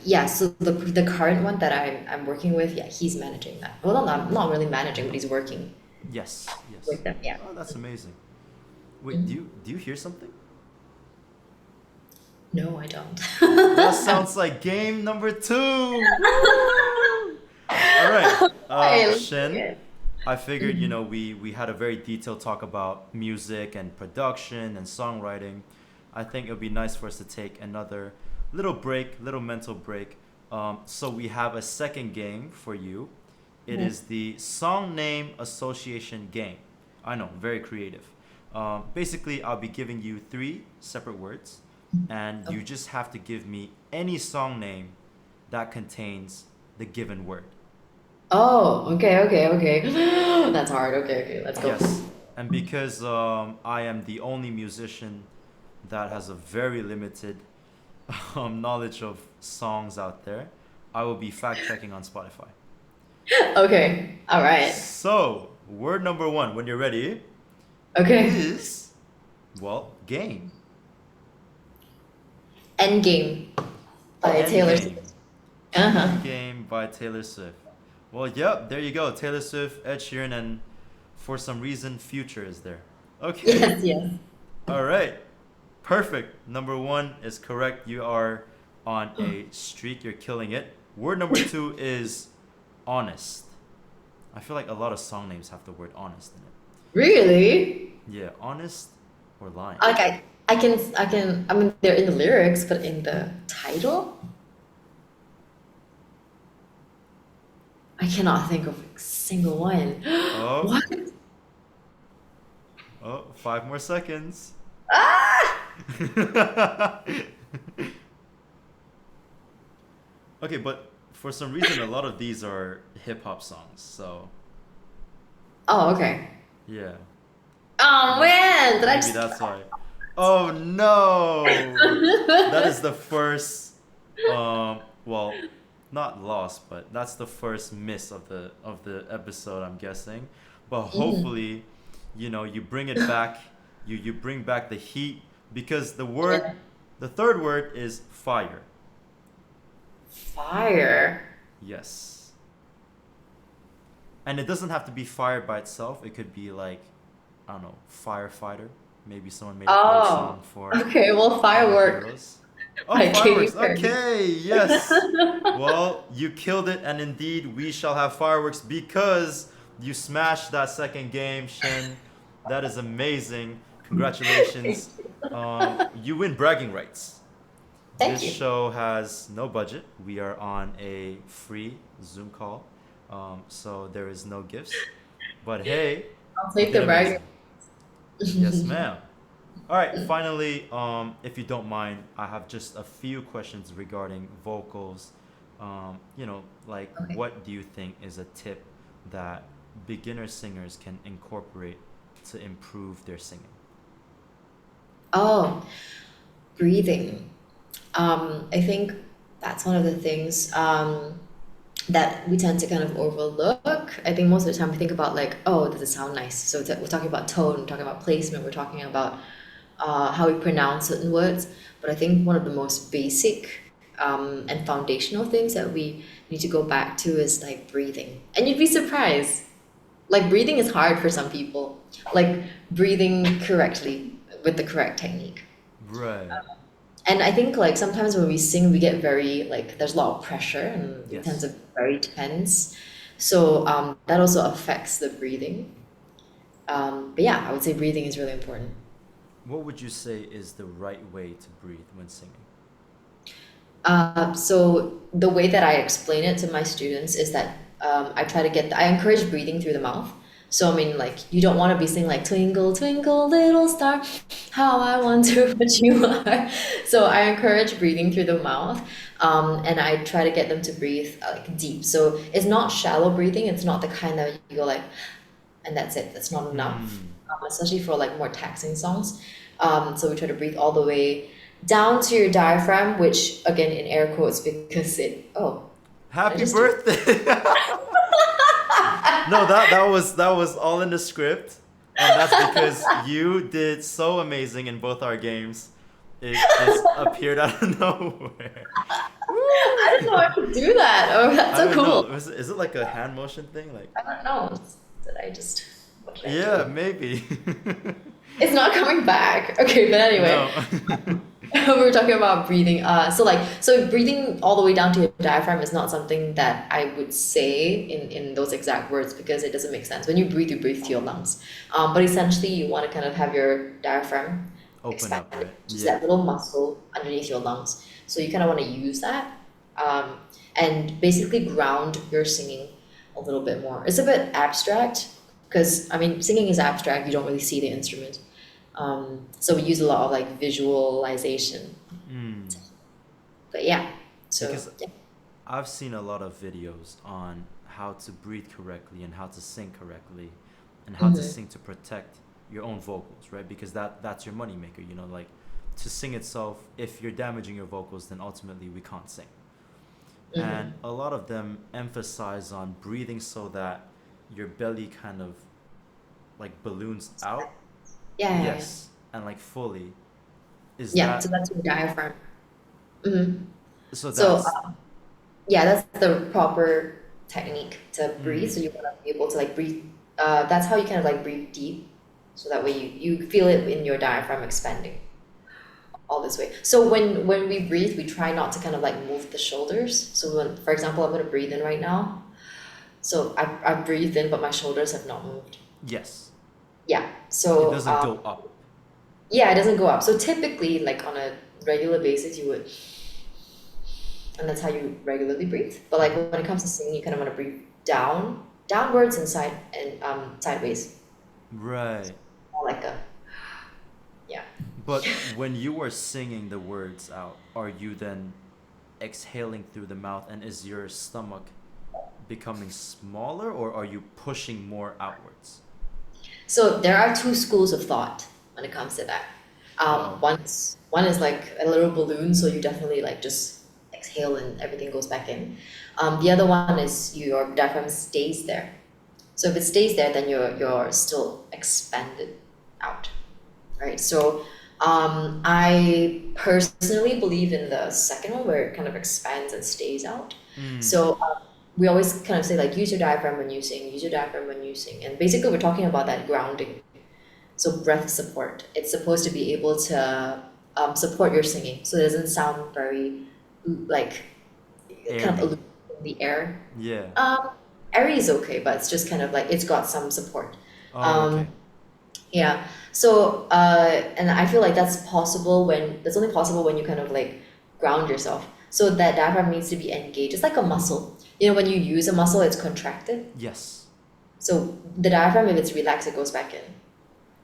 yeah. So the current one that I'm working with, yeah, he's managing that. Well, not really managing, but he's working Yes, yes. with them. Yeah. Oh, that's amazing. Wait, Mhm. do you hear something? No, I don't. That sounds like game number two. Woo! All right, I like Shen. it. I figured, Mhm. we had a very detailed talk about music and production and songwriting. I think it would be nice for us to take another little break, little mental break. So we have a second game for you. It Mhm. is the song name association game. I know, very creative. Basically, I'll be giving you three separate words, and you Okay. just have to give me any song name that contains the given word. Oh, okay, okay, okay. That's hard. Okay, okay, let's go. Yes, and because I am the only musician that has a very limited knowledge of songs out there, I will be fact checking on Spotify. Okay, all right. So, word number one, when you're ready, Okay. is, well, game. Endgame by Taylor Endgame. Swift. Uh-huh. Endgame by Taylor Swift. Well, yep, there you go. Taylor Swift, Ed Sheeran, and for some reason, Future is there. Okay. Yes, yes. All right. Perfect. Number one is correct. You are on a streak. You're killing it. Word number two is honest. I feel like a lot of song names have the word honest in it. Really? Yeah, honest or lying. Like I mean they're in the lyrics, but in the title, I cannot think of a single one. Oh, What? oh, 5 more seconds. Ah! Okay, but for some reason, a lot of these are hip hop songs. So, Oh, okay. yeah. Oh May- man, did I Maybe just that's why. Oh no! That is the first, well, not loss, but that's the first miss of the episode, I'm guessing. But Mhm. hopefully, you bring it back. You bring back the heat because Yeah. the third word is fire. Fire. Yes. And it doesn't have to be fire by itself. It could be like, I don't know, firefighter. Maybe someone made a cover Oh, song for okay. Well, our firework heroes. Oh, by Katy fireworks. Perry. Okay, yes. Well, you killed it, and indeed, we shall have fireworks because you smashed that second game, Shen. That is amazing. Congratulations. You win bragging rights. Thank This you. show has no budget. We are on a free Zoom call, so there is no gifts. But hey, I'll you take did the brag. amazing. Yes, ma'am. All right, finally, if you don't mind, I have just a few questions regarding vocals. Like Okay. what do you think is a tip that beginner singers can incorporate to improve their singing? Oh, breathing. I think that's one of the things that we tend to kind of overlook. I think most of the time we think about like, oh, does it sound nice? So we're talking about tone, we're talking about placement, we're talking about how we pronounce certain words. But I think one of the most basic and foundational things that we need to go back to is like breathing. And you'd be surprised. Like breathing is hard for some people. Like breathing correctly with the correct technique. Right. And I think like sometimes when we sing, we get very like there's a lot of pressure and we tend Yes. to be very tense. So that also affects the breathing. But yeah, I would say breathing is really important. What would you say is the right way to breathe when singing? So the way that I explain it to my students is that I encourage breathing through the mouth. So I mean, like you don't want to be singing like "Twinkle, twinkle, little star, how I wonder what you are." So I encourage breathing through the mouth, and I try to get them to breathe like deep. So it's not shallow breathing. It's not the kind that you go like, and that's it. That's not enough, Hmm. especially for like more taxing songs. So we try to breathe all the way down to your diaphragm, which again in air quotes because I Happy just do. birthday! No, that was all in the script, and that's because you did so amazing in both our games. It just appeared out of nowhere. I didn't know I Woo! could do that. Oh, that's I so don't know. cool. Is it like a hand motion thing? Like, I don't know. Did I just? What did I yeah, do? maybe. It's not coming back. Okay, but anyway, No. we were talking about breathing. So breathing all the way down to your diaphragm is not something that I would say in those exact words because it doesn't make sense. When you breathe to your lungs. But essentially, you want to kind of have your diaphragm Open up, expanded, right? which is Yeah. that little muscle underneath your lungs. So you kind of want to use that, um, and basically ground your singing a little bit more. It's a bit abstract because I mean, singing is abstract. You don't really see the instrument. So we use a lot of like visualization. Mm. But yeah, so Because yeah. I've seen a lot of videos on how to breathe correctly and how to sing correctly and how to Mm-hmm. sing to protect your own vocals, right? Because that's your moneymaker, you know, like to sing itself, if you're damaging your vocals, then ultimately we can't sing. And Mm-hmm. a lot of them emphasize on breathing so that your belly kind of like balloons out. Yeah, yeah, yeah. Yes, and like fully. Is Yeah, so that that's your diaphragm. Mm-hmm. so So that's yeah, that's the proper technique to breathe. So mm, you want to be able to like breathe. That's how you kind of like breathe deep. So that way you feel it in your diaphragm expanding all this way. So when we breathe, we try not to kind of like move the shoulders. So when, for example, I'm gonna breathe in right now. So I breathed in, but my shoulders have not moved. yes. Yeah. It So doesn't go up. yeah, it doesn't go up. So typically, like on a regular basis, you would, and that's how you regularly breathe. But like Hmm. when it comes to singing, you kind of want to breathe downwards and sideways, Right. more like a yeah. But when you are singing the words out, are you then exhaling through the mouth and is your stomach becoming smaller or are you pushing more outwards? So there are two schools of thought when it comes to that. Oh, One is like a little balloon, so you definitely like just exhale and everything goes back in. The other one is your diaphragm stays there. So if it stays there, then you're still expanded out, right? So I personally believe in the second one where it kind of expands and stays out. mm, So we always kind of say like use your diaphragm when you sing, use your diaphragm when you sing, and basically we're talking about that grounding. So breath support. It's supposed to be able to support your singing, so it doesn't sound very like kind of airy. aloof in the air. Yeah. Um, airy is okay, but it's just kind of like it's got some support. Oh, okay. Um, yeah. So, and I feel like that's only possible when you kind of like ground yourself. So that diaphragm needs to be engaged. It's like a muscle. You know, when you use a muscle, it's contracted. Yes. So the diaphragm, if it's relaxed, it goes back in.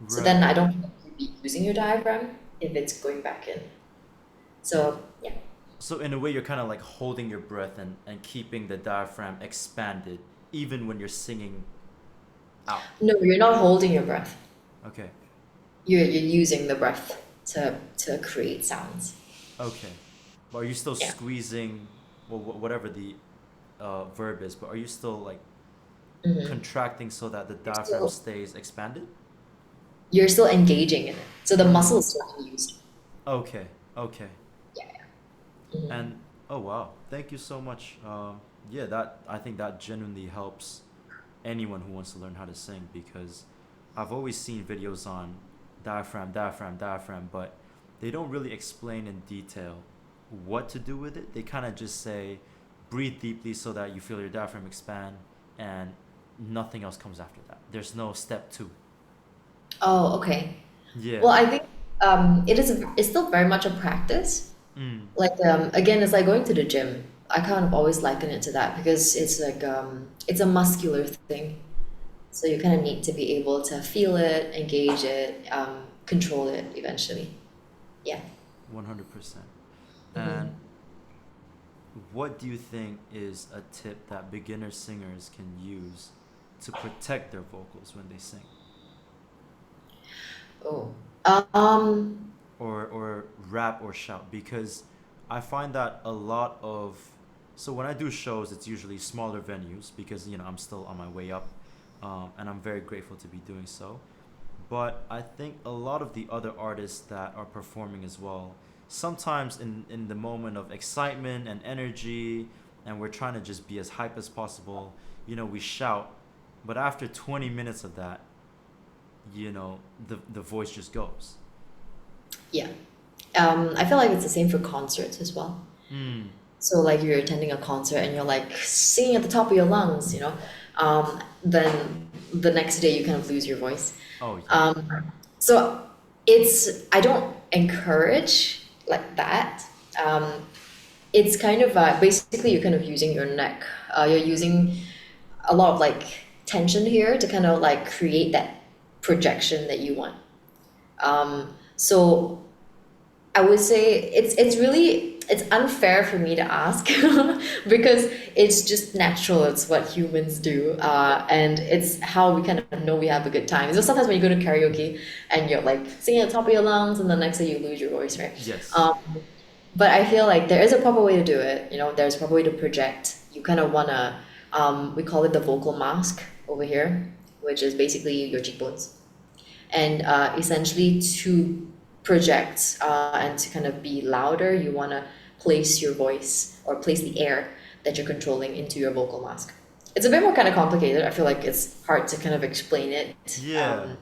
So then Right. I don't think you'd be using your diaphragm if it's going back in. So yeah. So in a way you're kind of like holding your breath and keeping the diaphragm expanded even when you're singing out. No, you're not holding your breath. Okay. You're using the breath to create sounds. Okay. But are you still Yeah. squeezing, well, whatever the verb is, but are you still like Hmm. contracting so that the You're diaphragm still stays expanded? you're still engaging in it. So the muscle Mm. is still being used. Okay. Okay. Yeah. Yeah. Hmm. And oh wow, thank you so much. Yeah, that I think that genuinely helps anyone who wants to learn how to sing because I've always seen videos on diaphragm, diaphragm, diaphragm, but they don't really explain in detail what to do with it. They kind of just say breathe deeply so that you feel your diaphragm expand and nothing else comes after that. There's no step 2. Oh, okay. Yeah. Well, I think it's still very much a practice. Mm. Like again, it's like going to the gym. I kind of always liken it to that because it's like it's a muscular thing. So you kind of need to be able to feel it, engage it, control it eventually. Yeah. 100%. And Hmm. what do you think is a tip that beginner singers can use to protect their vocals when they sing? Oh. Um, or rap or shout, because I find that a lot of, so when I do shows, it's usually smaller venues because I'm still on my way up, and I'm very grateful to be doing so. But I think a lot of the other artists that are performing as well, sometimes in the moment of excitement and energy, and we're trying to just be as hype as possible, we shout, but after 20 minutes of that, the voice just goes. Yeah. I feel like it's the same for concerts as well. Mm. So like you're attending a concert and you're like singing at the top of your lungs, then the next day you kind of lose your voice. Oh yeah. So I don't encourage like that. Um, it's kind of basically you're kind of using your neck. You're using a lot of like tension here to kind of like create that projection that you want. So I would say it's unfair for me to ask because it's just natural. It's what humans do, and it's how we kind of know we have a good time. So sometimes when you go to karaoke and you're like singing at the top of your lungs, and the next day you lose your voice, right? Yes. But I feel like there is a proper way to do it. There's a proper way to project. You kind of wanna, we call it the vocal mask over here, which is basically your cheekbones, and essentially to project and to kind of be louder, you want to place your voice or place the air that you're controlling into your vocal mask. It's a bit more kind of complicated. I feel like it's hard to kind of explain it. Yeah.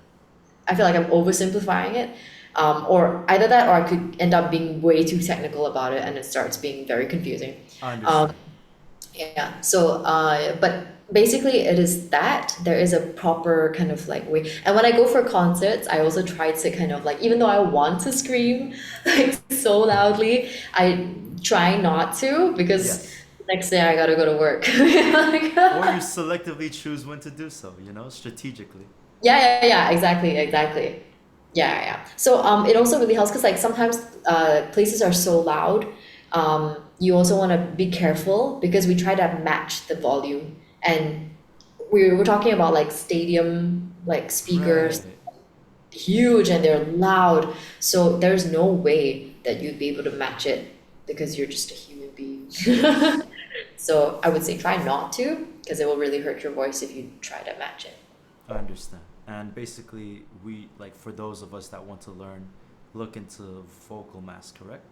I feel like I'm oversimplifying it. Or either that, or I could end up being way too technical about it and it starts being very confusing. I Um, understand. yeah. So, but basically, it is that there is a proper kind of like way. And when I go for concerts, I also try to kind of like, even though I want to scream like so loudly, I try not to because Yes. next day I gotta go to work. Or you Like, selectively choose when to do so, strategically. yeah, exactly. Yeah. So it also really helps because like sometimes places are so loud. You also want to be careful because we try to match the volume, and we were talking about like stadium like speakers, Right. huge and they're loud. So there's no way that you'd be able to match it because you're just a human being. Yes. So I would say try not to because it will really hurt your voice if you try to match it. I understand. And basically, we, like, for those of us that want to learn, look into vocal mass, correct?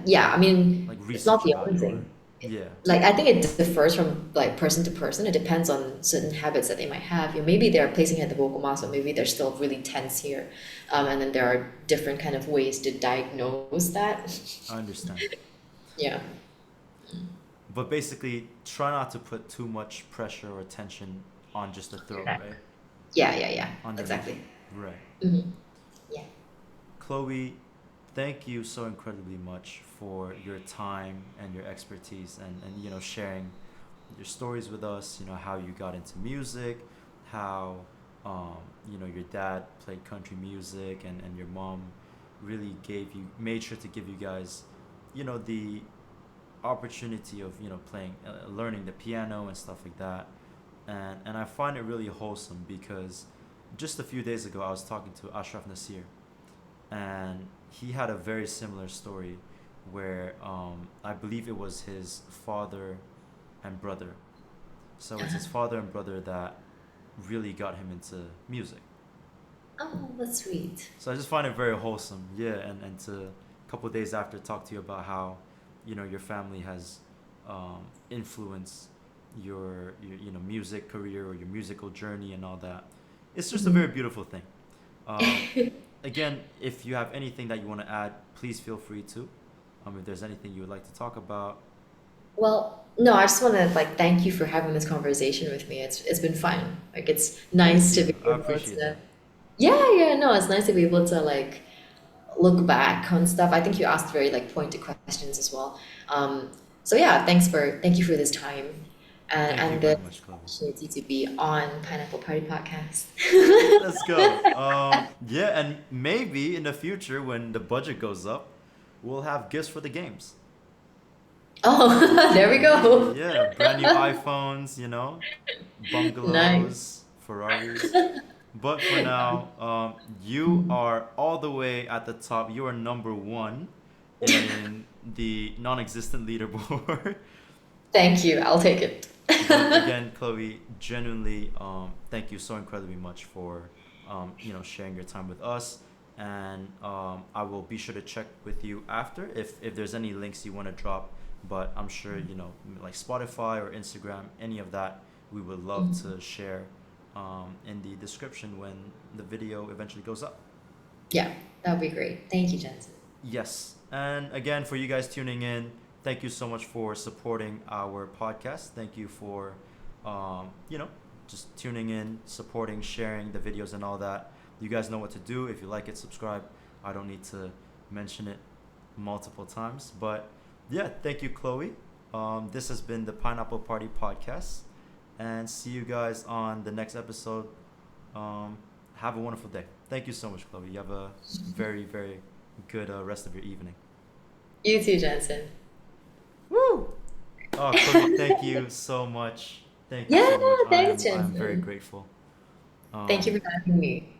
Yeah, I mean, Like, it's not research the about only it, or thing. yeah. Like, I think it differs from like person to person. It depends on certain habits that they might have. Maybe they're placing it at the vocal muscle, maybe they're still really tense here. And then there are different kind of ways to diagnose that. I understand. Yeah. But basically, try not to put too much pressure or tension on just the throat, right? Yeah. Underneath. Exactly. Right. Hmm. Yeah. Chloe, thank you so incredibly much for your time and your expertise, and sharing your stories with us, how you got into music, how your dad played country music, and your mom really made sure to give you guys the opportunity of playing learning the piano and stuff like that. And I find it really wholesome because just a few days ago I was talking to Ashraf Nasir, and he had a very similar story where I believe it was his father and brother. So it's his father and brother that really got him into music. Oh, that's sweet. So I just find it very wholesome, yeah, and to a couple of days after talk to you about how your family has influenced your music career or your musical journey and all that. It's just a very beautiful thing. Um, Again, if you have anything that you want to add, please feel free to. If there's anything you would like to talk about. Well, no, I just want to like thank you for having this conversation with me. It's been fun. Like it's Thank nice to be you. I able appreciate to. that. Yeah, no, it's nice to be able to like look back on stuff. I think you asked very like pointed questions as well. So yeah, thank you for this time Thank you and very the much, Chloe. opportunity to be on Pineapple Party Podcast. Let's go. Yeah, and maybe in the future when the budget goes up, we'll have gifts for the games. Oh, there we go. Yeah, brand new iPhones, Nice. bungalows, Ferraris. But for now, you are all the way at the top. You are number one in the non-existent leaderboard. Thank you. I'll take it. But again, Chloe, genuinely, thank you so incredibly much for, sharing your time with us. And I will be sure to check with you after if there's any links you want to drop. But I'm sure, like Spotify or Instagram, any of that, we would love to share in the description when the video eventually goes up. Yeah, that would be great. Thank you, Jensen. Yes. And again, for you guys tuning in, thank you so much for supporting our podcast. Thank you for, um, you know, just tuning in, supporting, sharing the videos and all that. You guys know what to do. If you like it, subscribe. I don't need to mention it multiple times. But yeah, thank you, Chloe. This has been the Pineapple Party Podcast. And see you guys on the next episode. Have a wonderful day. Thank you so much, Chloe. You have a very, very good rest of your evening. You too, Jensen. Woo! Oh, Chloe, thank you so much. Thank you Yeah, so much. thanks, I'm very Jensen. grateful. Thank Um, you for having me.